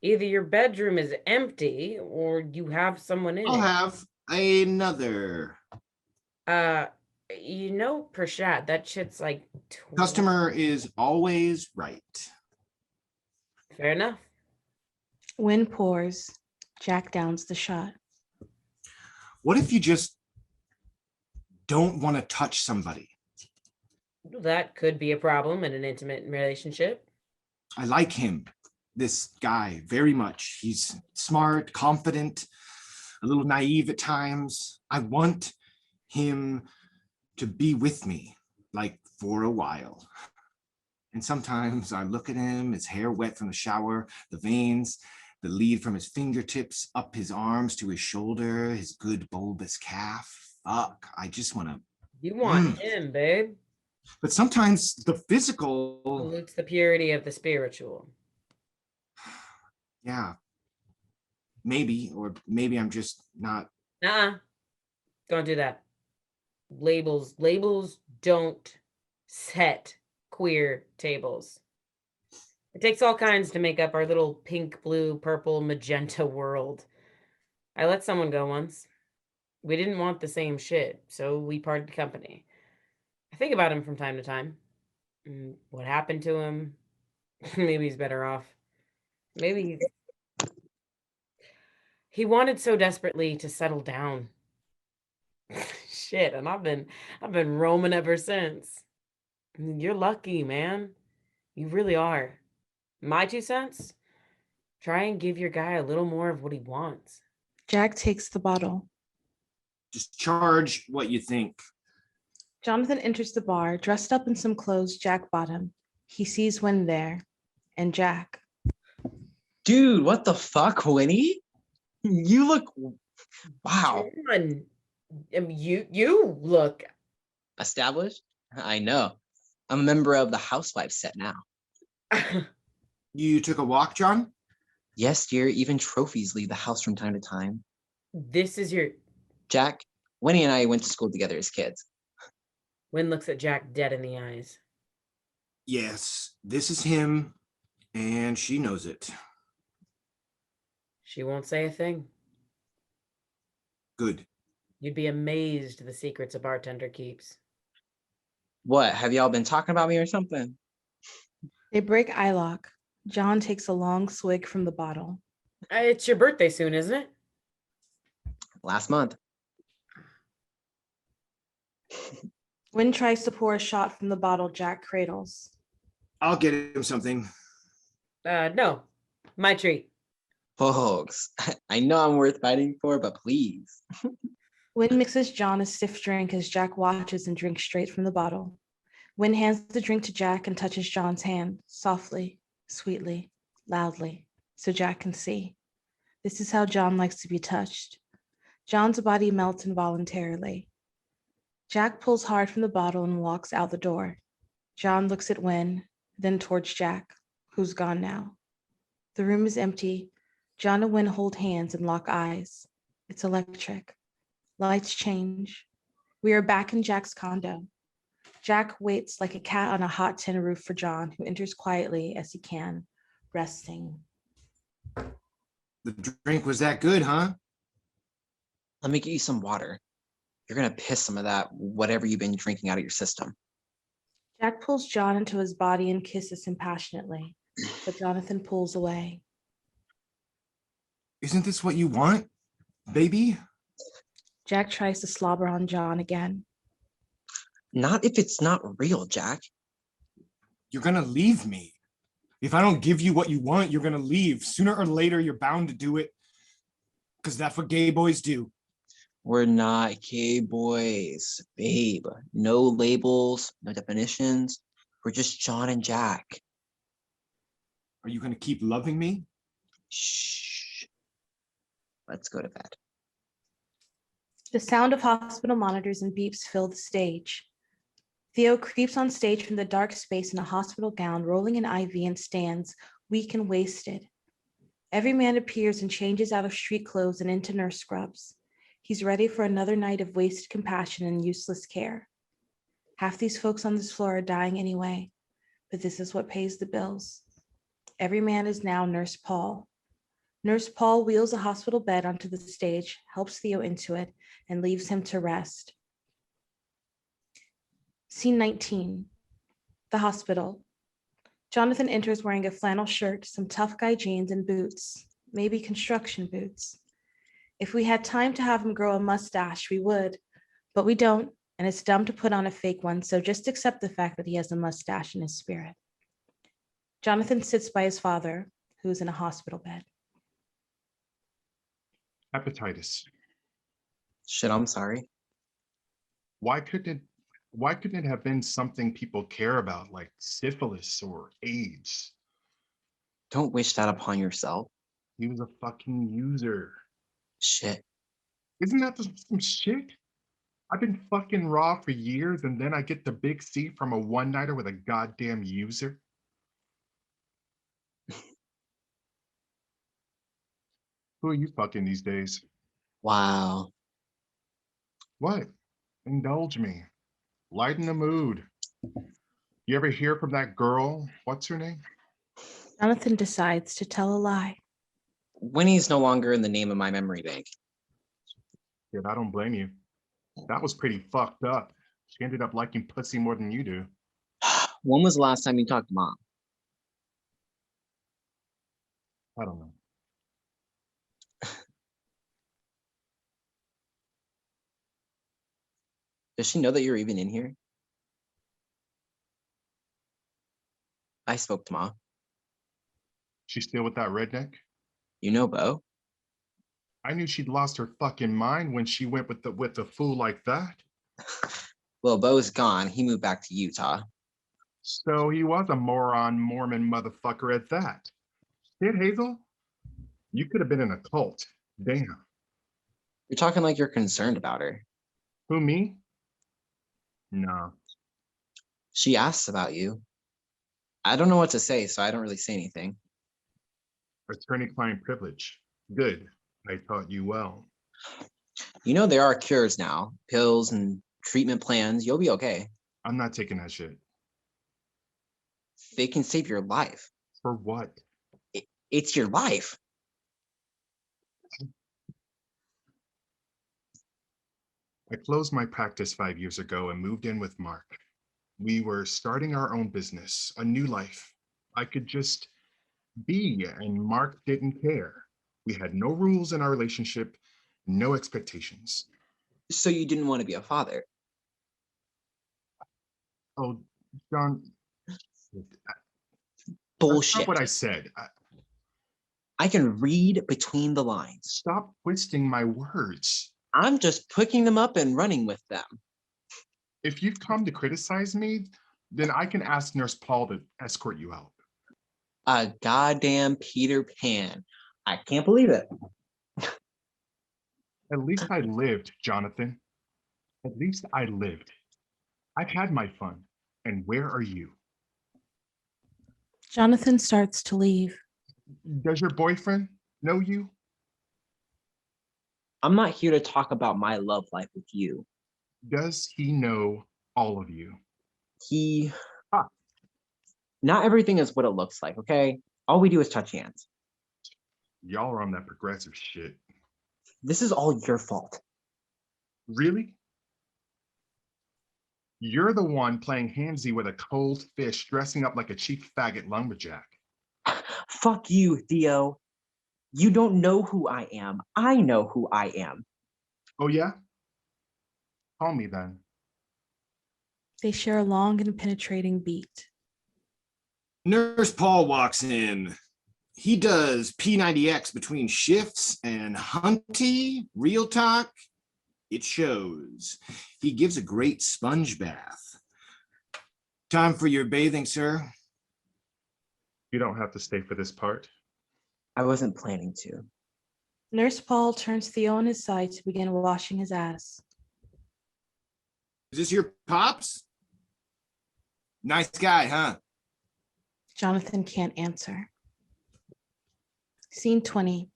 E: Either your bedroom is empty or you have someone in
F: I'll
E: it.
F: have another.
E: Uh, Prashad, that shit's like
F: Customer is always right.
E: fair enough.
B: Wind pours. Jack downs the shot.
F: What if you just don't want to touch somebody?
E: That could be a problem in an intimate relationship.
F: I like him, this guy, very much. He's smart, confident, a little naive at times. I want him to be with me, like for a while. And sometimes I look at him, his hair wet from the shower, the veins, the lead from his fingertips up his arms to his shoulder, his good bulbous calf. Fuck, I just want to.
E: You want him, babe.
F: But sometimes the physical.
E: Pollutes the purity of the spiritual.
F: Yeah. Maybe, or maybe I'm just not.
E: Don't do that. Labels don't set queer tables. It takes all kinds to make up our little pink, blue, purple, magenta world. I let someone go once. We didn't want the same shit, so we parted company. I think about him from time to time. What happened to him? Maybe he's better off. Maybe he wanted so desperately to settle down. Shit, and I've been roaming ever since. You're lucky, man. You really are. My 2 cents? Try and give your guy a little more of what he wants.
B: Jack takes the bottle.
F: Just charge what you think.
B: Jonathan enters the bar, dressed up in some clothes Jack bought him. He sees Wynn there, and Jack.
C: Dude, what the fuck, Winnie? You look, wow.
E: John, you look
C: Established? I know. I'm a member of the housewives set now.
F: You took a walk, John?
C: Yes, dear, even trophies leave the house from time to time.
E: This is your.
C: Jack, Winnie and I went to school together as kids.
E: Wynn looks at Jack dead in the eyes.
F: Yes, this is him, and she knows it.
E: She won't say a thing.
F: Good.
E: You'd be amazed the secrets a bartender keeps.
C: What, have y'all been talking about me or something?
B: They break eye lock. John takes a long swig from the bottle.
E: It's your birthday soon, isn't it?
C: Last month.
B: Wynn tries to pour a shot from the bottle Jack cradles.
F: I'll get him something.
E: No. My treat.
C: Folks, I know I'm worth fighting for, but please.
B: Wynn mixes John a stiff drink as Jack watches and drinks straight from the bottle. Wynn hands the drink to Jack and touches John's hand, softly, sweetly, loudly, so Jack can see. This is how John likes to be touched. John's body melts involuntarily. Jack pulls hard from the bottle and walks out the door. John looks at Wynn, then towards Jack, who's gone now. The room is empty. John and Wynn hold hands and lock eyes. It's electric. Lights change. We are back in Jack's condo. Jack waits like a cat on a hot tin roof for John, who enters quietly as he can, resting.
F: The drink was that good, huh?
C: Let me get you some water. You're gonna piss some of that, whatever you've been drinking out of your system.
B: Jack pulls John into his body and kisses him passionately, but Jonathan pulls away.
F: Isn't this what you want, baby?
B: Jack tries to slobber on John again.
C: Not if it's not real, Jack.
F: You're gonna leave me. If I don't give you what you want, you're gonna leave. Sooner or later, you're bound to do it. Because that's what gay boys do.
C: We're not gay boys, babe. No labels, no definitions. We're just John and Jack.
F: Are you gonna keep loving me?
C: Shh. Let's go to bed.
B: The sound of hospital monitors and beeps fill the stage. Theo creeps on stage from the dark space in a hospital gown, rolling an IV and stands, weak and wasted. Every man appears and changes out of street clothes and into nurse scrubs. He's ready for another night of wasted compassion and useless care. Half these folks on this floor are dying anyway, but this is what pays the bills. Every man is now Nurse Paul. Nurse Paul wheels a hospital bed onto the stage, helps Theo into it, and leaves him to rest. Scene 19, the hospital. Jonathan enters wearing a flannel shirt, some tough guy jeans, and boots, maybe construction boots. If we had time to have him grow a mustache, we would, but we don't, and it's dumb to put on a fake one, so just accept the fact that he has a mustache in his spirit. Jonathan sits by his father, who is in a hospital bed.
A: Hepatitis.
C: Shit, I'm sorry.
A: Why couldn't it have been something people care about, like syphilis or AIDS?
C: Don't wish that upon yourself.
A: He was a fucking user.
C: Shit.
A: Isn't that some shit? I've been fucking raw for years, and then I get the big C from a one-nighter with a goddamn user. Who are you fucking these days?
C: Wow.
A: What? Indulge me. Lighten the mood. You ever hear from that girl? What's her name?
B: Jonathan decides to tell a lie.
C: Winnie's no longer in the name of my memory bank.
A: Shit, I don't blame you. That was pretty fucked up. She ended up liking pussy more than you do.
C: When was the last time you talked to Mom?
A: I don't know.
C: Does she know that you're even in here? I spoke to Mom.
A: She's still with that redneck?
C: You know Bo?
A: I knew she'd lost her fucking mind when she went with a fool like that.
C: Well, Bo's gone. He moved back to Utah.
A: So he was a moron Mormon motherfucker at that. Shit, Hazel? You could have been in a cult. Damn.
C: You're talking like you're concerned about her.
A: Who, me? No.
C: She asks about you. I don't know what to say, so I don't really say anything.
A: Attorney-client privilege. Good. I taught you well.
C: You know there are cures now, pills and treatment plans. You'll be okay.
A: I'm not taking that shit.
C: They can save your life.
A: For what?
C: It's your life.
A: I closed my practice 5 years ago and moved in with Mark. We were starting our own business, a new life. I could just be, and Mark didn't care. We had no rules in our relationship, no expectations.
C: So you didn't want to be a father.
A: Oh, John,
C: Bullshit.
A: that's not what I said.
C: I can read between the lines.
A: Stop twisting my words.
C: I'm just picking them up and running with them.
A: If you've come to criticize me, then I can ask Nurse Paul to escort you out.
C: A goddamn Peter Pan. I can't believe it.
A: At least I lived, Jonathan. At least I lived. I've had my fun. And where are you?
B: Jonathan starts to leave.
A: Does your boyfriend know you?
C: I'm not here to talk about my love life with you.
A: Does he know all of you?
C: Not everything is what it looks like, okay? All we do is touch hands.
A: Y'all are on that progressive shit.
C: This is all your fault.
A: Really? You're the one playing handsy with a cold fish, dressing up like a cheap faggot lumberjack.
C: Fuck you, Theo. You don't know who I am. I know who I am.
A: Oh yeah? Call me then.
B: They share a long and penetrating beat.
F: Nurse Paul walks in. He does P90X between shifts and Hunty, real talk, it shows. He gives a great sponge bath. Time for your bathing, sir.
A: You don't have to stay for this part.
C: I wasn't planning to.
B: Nurse Paul turns Theo on his side to begin washing his ass.
F: Is this your pops? Nice guy, huh?
B: Jonathan can't answer. Scene 20.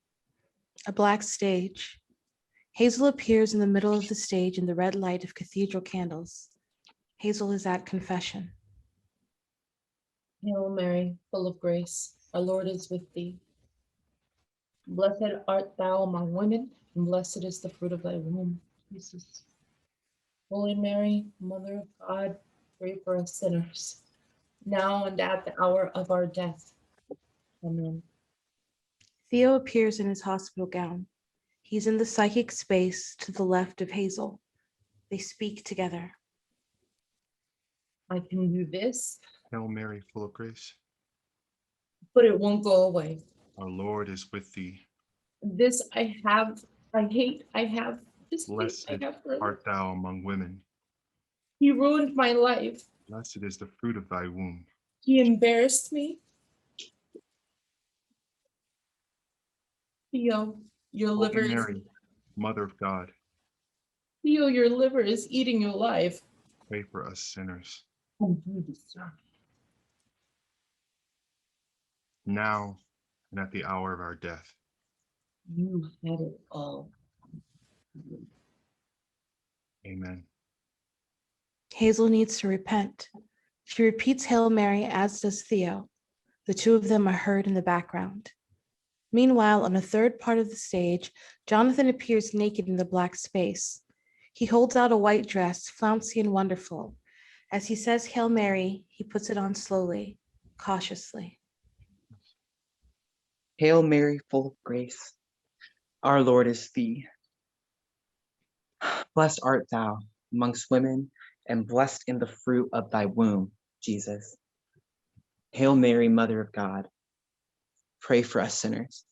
B: A black stage. Hazel appears in the middle of the stage in the red light of cathedral candles. Hazel is at confession.
D: Hail Mary, full of grace, our Lord is with thee. Blessed art thou among women, and blessed is the fruit of thy womb, Jesus. Holy Mary, Mother of God, pray for us sinners, now and at the hour of our death. Amen.
B: Theo appears in his hospital gown. He's in the psychic space to the left of Hazel. They speak together.
D: I can do this,
A: Hail Mary, full of grace.
D: but it won't go away.
A: Our Lord is with thee.
D: This I have, I hate, I have, this hate
A: Blessed
D: I have for
A: art thou among women.
D: He ruined my life.
A: Blessed is the fruit of thy womb.
D: He embarrassed me. Theo, your
A: Holy
D: liver is,
A: Mary, Mother of God,
D: Theo, your liver is eating your life.
A: pray for us sinners,
D: And you deserve it.
A: now and at the hour of our death.
D: You had it all.
A: Amen.
B: Hazel needs to repent. She repeats Hail Mary, as does Theo. The two of them are heard in the background. Meanwhile, on a third part of the stage, Jonathan appears naked in the black space. He holds out a white dress, flouncy and wonderful. As he says Hail Mary, he puts it on slowly, cautiously.
C: Hail Mary, full of grace, our Lord is thee. Blessed art thou amongst women, and blessed in the fruit of thy womb, Jesus. Hail Mary, Mother of God, pray for us sinners,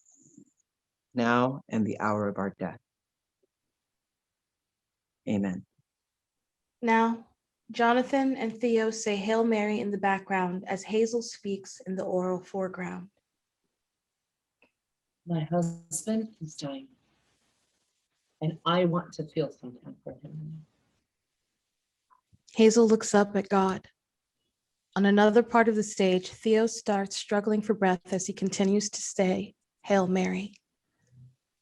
C: now and the hour of our death. Amen.
B: Now, Jonathan and Theo say Hail Mary in the background as Hazel speaks in the oral foreground.
D: My husband is dying. And I want to feel some time for him.
B: Hazel looks up at God. On another part of the stage, Theo starts struggling for breath as he continues to say Hail Mary.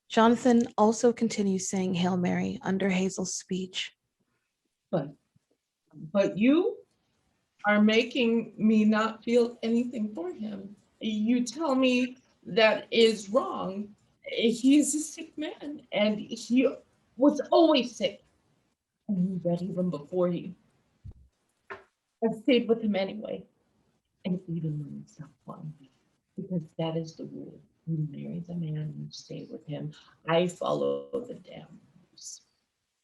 B: Jonathan also continues saying Hail Mary under Hazel's speech.
D: But you are making me not feel anything for him. You tell me that is wrong. He's a sick man, and he was always sick. And you read even before he. I stayed with him anyway. And even when it's not fun, because that is the rule. You marry the man, you stay with him. I follow the damn rules.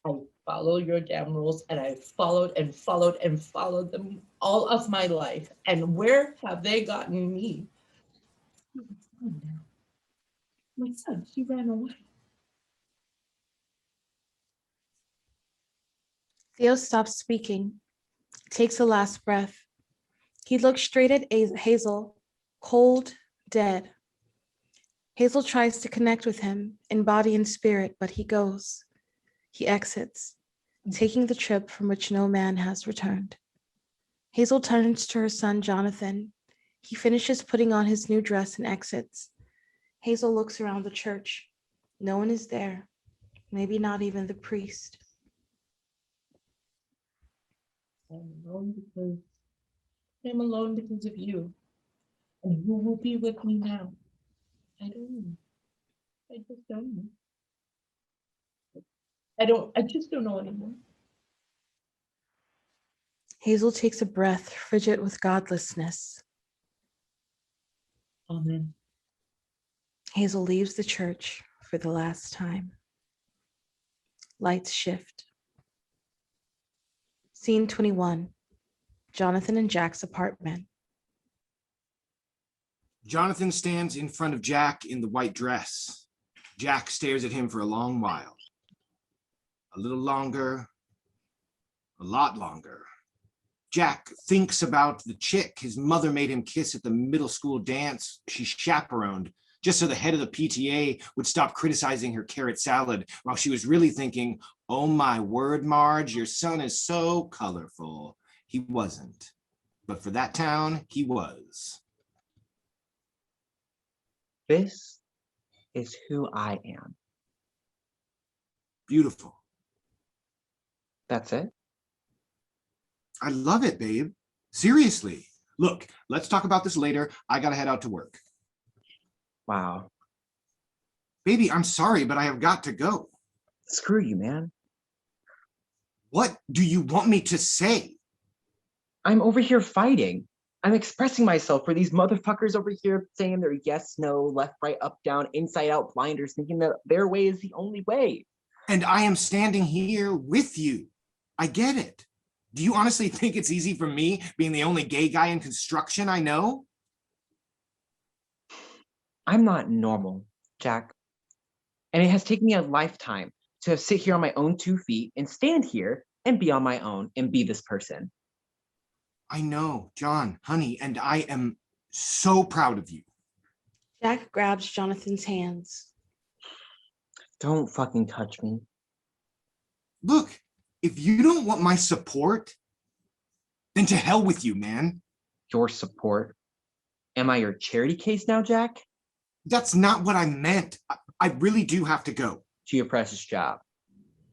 D: I follow your damn rules, and I followed and followed and followed them all of my life. And where have they gotten me? My son, he ran away.
B: Theo stops speaking, takes a last breath. He looks straight at Hazel, cold, dead. Hazel tries to connect with him in body and spirit, but he goes. He exits, taking the trip from which no man has returned. Hazel turns to her son, Jonathan. He finishes putting on his new dress and exits. Hazel looks around the church. No one is there, maybe not even the priest.
D: I'm alone because of you. And who will be with me now? I don't know. I just don't know. I just don't know anymore.
B: Hazel takes a breath, frigid with godlessness.
D: Amen.
B: Hazel leaves the church for the last time. Lights shift. Scene 21. Jonathan and Jack's apartment.
F: Jonathan stands in front of Jack in the white dress. Jack stares at him for a long while. A little longer, a lot longer. Jack thinks about the chick his mother made him kiss at the middle school dance she chaperoned just so the head of the PTA would stop criticizing her carrot salad while she was really thinking, oh my word, Marge, your son is so colorful. He wasn't. But for that town, he was.
C: This is who I am.
F: Beautiful.
C: That's it?
F: I love it, babe. Seriously. Look, let's talk about this later. I gotta head out to work.
C: Wow.
F: Baby, I'm sorry, but I have got to go.
C: Screw you, man.
F: What do you want me to say?
C: I'm over here fighting. I'm expressing myself for these motherfuckers over here saying they're yes, no, left, right, up, down, inside out blinders, thinking that their way is the only way.
F: And I am standing here with you. I get it. Do you honestly think it's easy for me being the only gay guy in construction I know?
C: I'm not normal, Jack. And it has taken me a lifetime to sit here on my own 2 feet and stand here and be on my own and be this person.
F: I know, John, honey, and I am so proud of you.
B: Jack grabs Jonathan's hands.
C: Don't fucking touch me.
F: Look, if you don't want my support, then to hell with you, man.
C: Your support. Am I your charity case now, Jack?
F: That's not what I meant. I really do have to go.
C: To your precious job.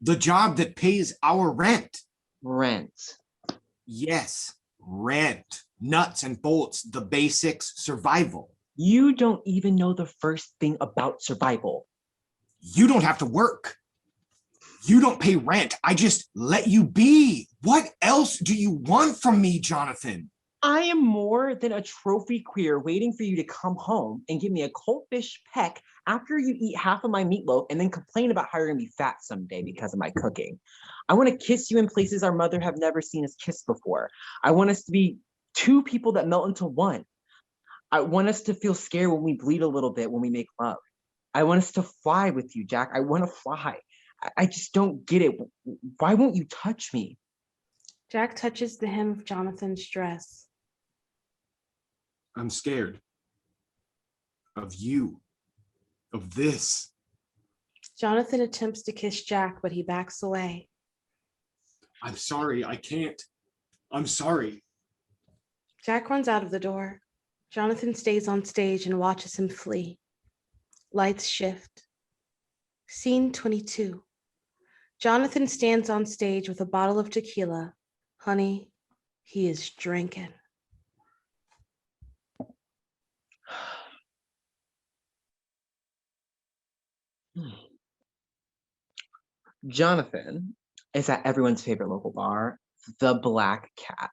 F: The job that pays our rent.
C: Rent.
F: Yes, rent. Nuts and bolts, the basics, survival.
C: You don't even know the first thing about survival.
F: You don't have to work. You don't pay rent. I just let you be. What else do you want from me, Jonathan?
C: I am more than a trophy queer waiting for you to come home and give me a cold fish peck after you eat half of my meatloaf and then complain about how you're gonna be fat someday because of my cooking. I want to kiss you in places our mother have never seen us kiss before. I want us to be 2 people that melt into one. I want us to feel scared when we bleed a little bit when we make love. I want us to fly with you, Jack. I want to fly. I just don't get it. Why won't you touch me?
B: Jack touches the hem of Jonathan's dress.
F: I'm scared of you, of this.
B: Jonathan attempts to kiss Jack, but he backs away.
F: I'm sorry, I can't. I'm sorry.
B: Jack runs out of the door. Jonathan stays on stage and watches him flee. Lights shift. Scene 22. Jonathan stands on stage with a bottle of tequila. Honey, he is drinking.
C: Jonathan is at everyone's favorite local bar, the Black Cat.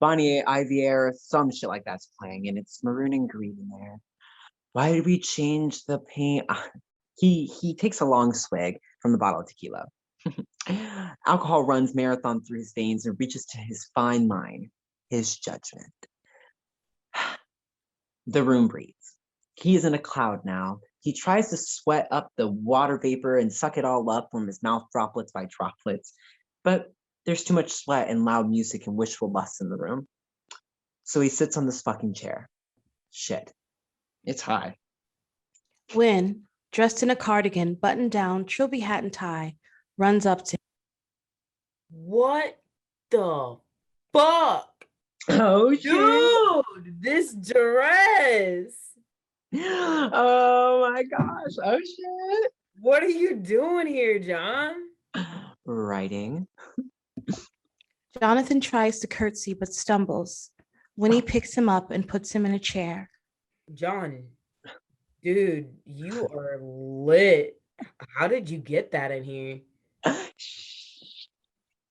C: Bonnie Iviera, some shit like that's playing, and it's maroon and green in there. Why did we change the paint? He takes a long swig from the bottle of tequila. Alcohol runs marathon through his veins and reaches to his fine mind, his judgment. The room breathes. He is in a cloud now. He tries to sweat up the water vapor and suck it all up from his mouth droplets by droplets, but there's too much sweat and loud music and wishful lust in the room. So he sits on this fucking chair. Shit. It's high.
B: Wynn, dressed in a cardigan, buttoned down, trilby hat and tie, runs up to him.
E: What the fuck?
C: Oh, shit.
E: Dude, this dress.
C: Oh my gosh. Oh, shit.
E: What are you doing here, John?
C: Writing.
B: Jonathan tries to curtsy but stumbles. Winnie picks him up and puts him in a chair.
E: John, dude, you are lit. How did you get that in here?
C: Shh.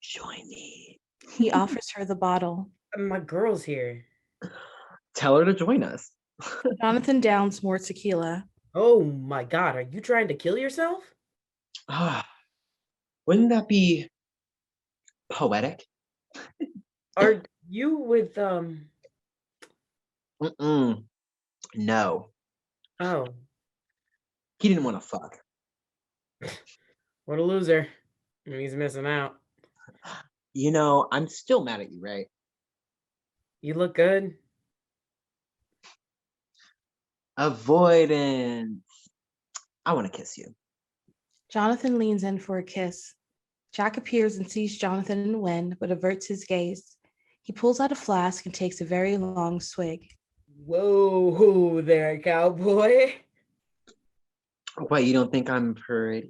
C: Join me.
B: He offers her the bottle.
E: My girl's here.
C: Tell her to join us.
B: Jonathan downs more tequila.
E: Oh my God, are you trying to kill yourself?
C: Wouldn't that be poetic?
E: Are you with,
C: Mm-mm. No.
E: oh,
C: He didn't want to fuck.
E: what a loser. He's missing out.
C: You know, I'm still mad at you, right?
E: You look good.
C: Avoidance. I want to kiss you.
B: Jonathan leans in for a kiss. Jack appears and sees Jonathan and Wen, but averts his gaze. He pulls out a flask and takes a very long swig.
E: Whoa there, cowboy.
C: What, you don't think I'm pretty?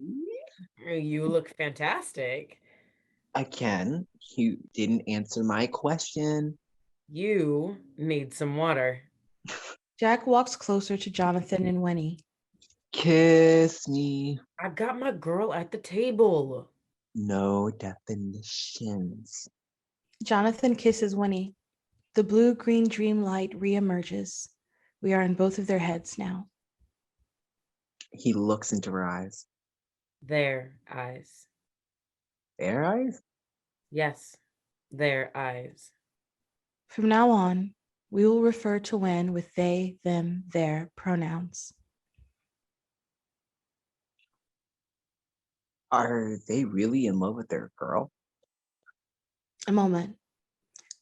E: You look fantastic.
C: Again, you didn't answer my question.
E: You need some water.
B: Jack walks closer to Jonathan and Winnie.
C: Kiss me.
E: I got my girl at the table.
C: No definitions.
B: Jonathan kisses Winnie. The blue-green dream light reemerges. We are in both of their heads now.
C: He looks into her eyes.
E: Their eyes.
C: Their eyes?
E: Yes, their eyes.
B: From now on, we will refer to Wen with they, them, their pronouns.
C: Are they really in love with their girl?
B: A moment.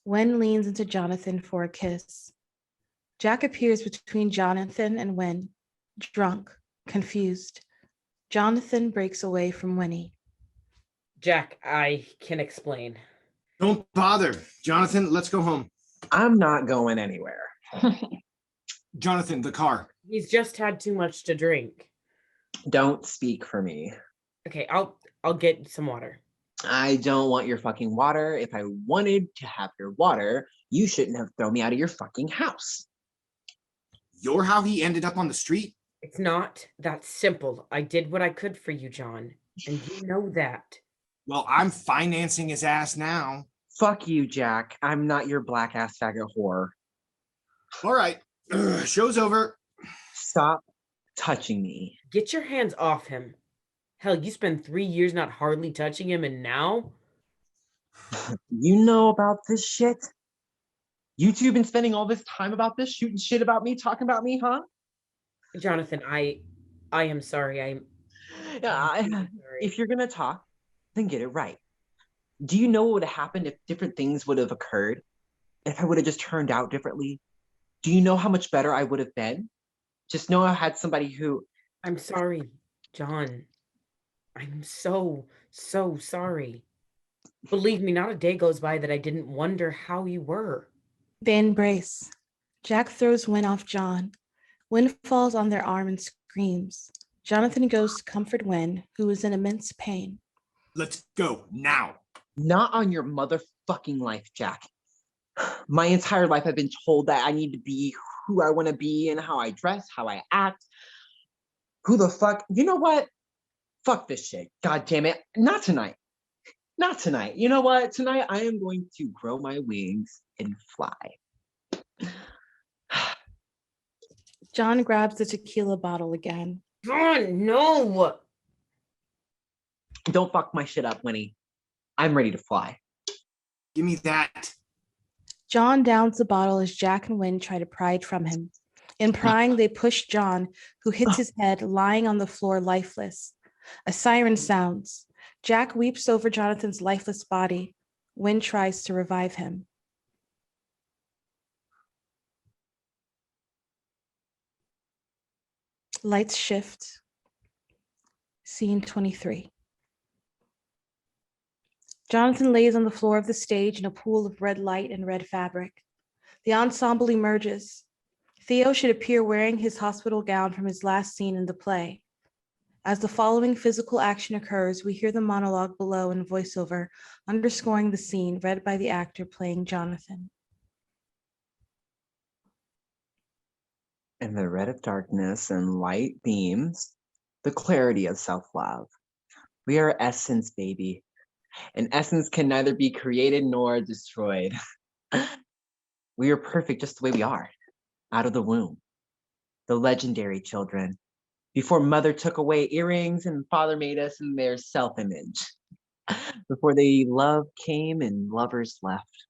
B: Wen leans into Jonathan for a kiss. Jack appears between Jonathan and Wen, drunk, confused. Jonathan breaks away from Winnie.
E: Jack, I can explain.
F: Don't bother. Jonathan, let's go home.
C: I'm not going anywhere.
F: Jonathan, the car.
E: He's just had too much to drink.
C: Don't speak for me.
E: Okay, I'll get some water.
C: I don't want your fucking water. If I wanted to have your water, you shouldn't have thrown me out of your fucking house.
F: You're how he ended up on the street?
E: It's not that simple. I did what I could for you, John, and you know that.
F: Well, I'm financing his ass now.
C: Fuck you, Jack. I'm not your black ass faggot whore.
F: All right. Show's over.
C: Stop touching me.
E: Get your hands off him. Hell, you spent 3 years not hardly touching him, and now?
C: You know about this shit? You two been spending all this time about this, shooting shit about me, talking about me, huh?
E: Jonathan, I am sorry.
C: Yeah,
E: sorry.
C: if you're gonna talk, then get it right. Do you know what would have happened if different things would have occurred? If I would have just turned out differently? Do you know how much better I would have been? Just know I had somebody who...
E: I'm sorry, John. I'm so sorry. Believe me, not a day goes by that I didn't wonder how you were.
B: They embrace. Jack throws Wen off John. Wen falls on their arm and screams. Jonathan goes to comfort Wen, who is in immense pain.
F: Let's go now.
C: Not on your motherfucking life, Jack. My entire life I've been told that I need to be who I want to be and how I dress, how I act. Who the fuck? You know what? Fuck this shit. God damn it. Not tonight. Not tonight. You know what? Tonight I am going to grow my wings and fly.
B: John grabs the tequila bottle again.
E: John, no!
C: Don't fuck my shit up, Winnie. I'm ready to fly.
F: Give me that.
B: John downs the bottle as Jack and Wen try to pry it from him. In prying, they push John, who hits his head, lying on the floor lifeless. A siren sounds. Jack weeps over Jonathan's lifeless body. Wen tries to revive him. Lights shift. Scene 23. Jonathan lays on the floor of the stage in a pool of red light and red fabric. The ensemble emerges. Theo should appear wearing his hospital gown from his last scene in the play. As the following physical action occurs, we hear the monologue below in voiceover, underscoring the scene read by the actor playing Jonathan.
C: In the red of darkness and light beams, the clarity of self-love. We are essence, baby. And essence can neither be created nor destroyed. We are perfect just the way we are, out of the womb. The legendary children. Before mother took away earrings and father made us in their self-image. Before the love came and lovers left.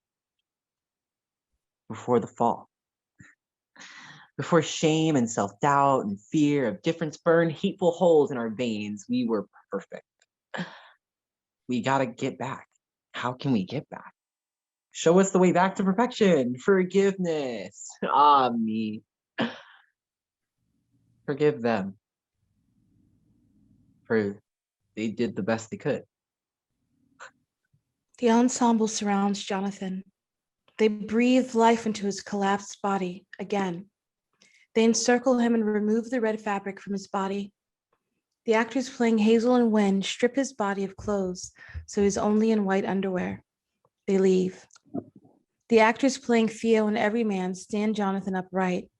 C: Before the fall. Before shame and self-doubt and fear of difference burned hateful holes in our veins, we were perfect. We gotta get back. How can we get back? Show us the way back to perfection, forgiveness. Ah, me. Forgive them. For they did the best they could.
B: The ensemble surrounds Jonathan. They breathe life into his collapsed body again. They encircle him and remove the red fabric from his body. The actors playing Hazel and Wynn strip his body of clothes, so he's only in white underwear. They leave. The actors playing Theo and Everyman stand Jonathan upright.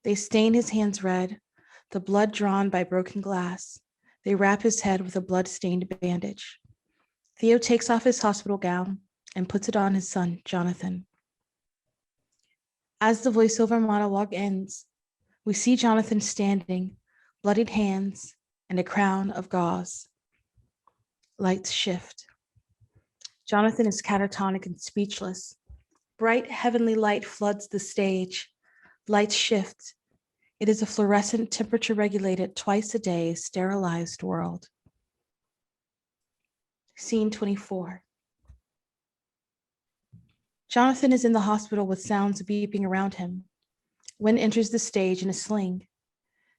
B: They stain his hands red, the blood drawn by broken glass. They wrap his head with a blood-stained bandage. Theo takes off his hospital gown and puts it on his son, Jonathan. As the voiceover monologue ends, we see Jonathan standing, bloodied hands and a crown of gauze. Lights shift. Jonathan is catatonic and speechless. Bright heavenly light floods the stage. Lights shift. It is a fluorescent, temperature-regulated, twice-a-day, sterilized world. Scene 24. Jonathan is in the hospital with sounds beeping around him. Wynn enters the stage in a sling.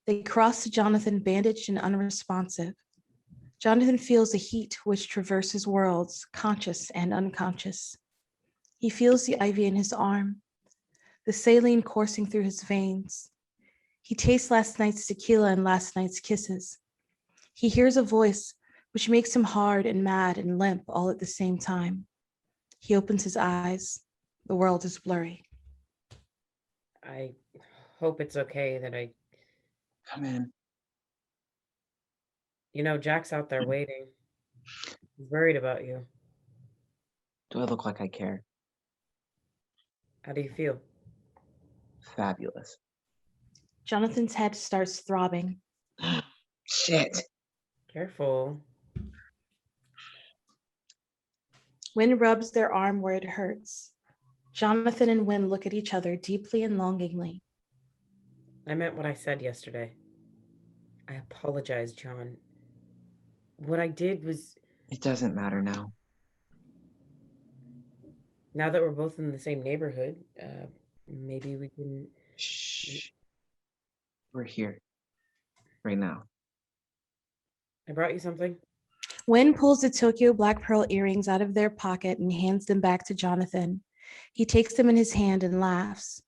B: They cross to Jonathan, bandaged and unresponsive. Jonathan feels the heat which traverses worlds, conscious and unconscious. He feels the IV in his arm, the saline coursing through his veins. He tastes last night's tequila and last night's kisses. He hears a voice which makes him hard and mad and limp all at the same time. He opens his eyes. The world is blurry.
E: I hope it's okay that I,
C: Come in.
E: Jack's out there waiting. He's worried about you.
C: Do I look like I care?
E: How do you feel?
C: Fabulous.
B: Jonathan's head starts throbbing.
C: Shit.
E: Careful.
B: Wynn rubs their arm where it hurts. Jonathan and Wynn look at each other deeply and longingly.
E: I meant what I said yesterday. I apologize, John. What I did was,
C: It doesn't matter now.
E: now that we're both in the same neighborhood, maybe we can...
C: Shh. We're here. Right now.
E: I brought you something.
B: Wynn pulls the Tokyo black pearl earrings out of their pocket and hands them back to Jonathan. He takes them in his hand and laughs.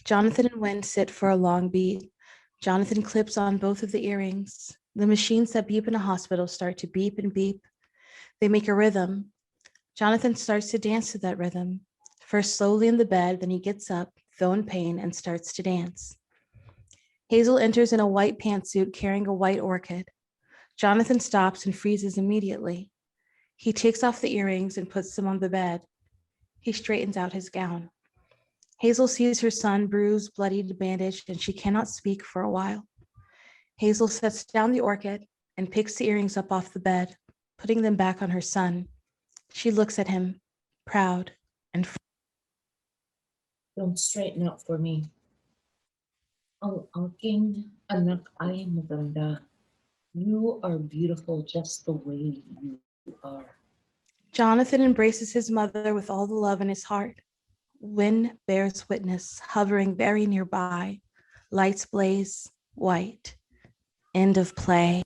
B: Jonathan and Wynn sit for a long beat. Jonathan clips on both of the earrings. The machines that beep in a hospital start to beep and beep. They make a rhythm. Jonathan starts to dance to that rhythm, first slowly in the bed, then he gets up, though in pain, and starts to dance. Hazel enters in a white pantsuit carrying a white orchid. Jonathan stops and freezes immediately. He takes off the earrings and puts them on the bed. He straightens out his gown. Hazel sees her son bruised, bloodied, bandaged, and she cannot speak for a while. Hazel sets down the orchid and picks the earrings up off the bed, putting them back on her son. She looks at him, proud and
D: Don't straighten up for me. Ang aking anak ay maganda. You are beautiful just the way you are.
B: Jonathan embraces his mother with all the love in his heart. Wynn bears witness, hovering very nearby. Lights blaze, white. End of play.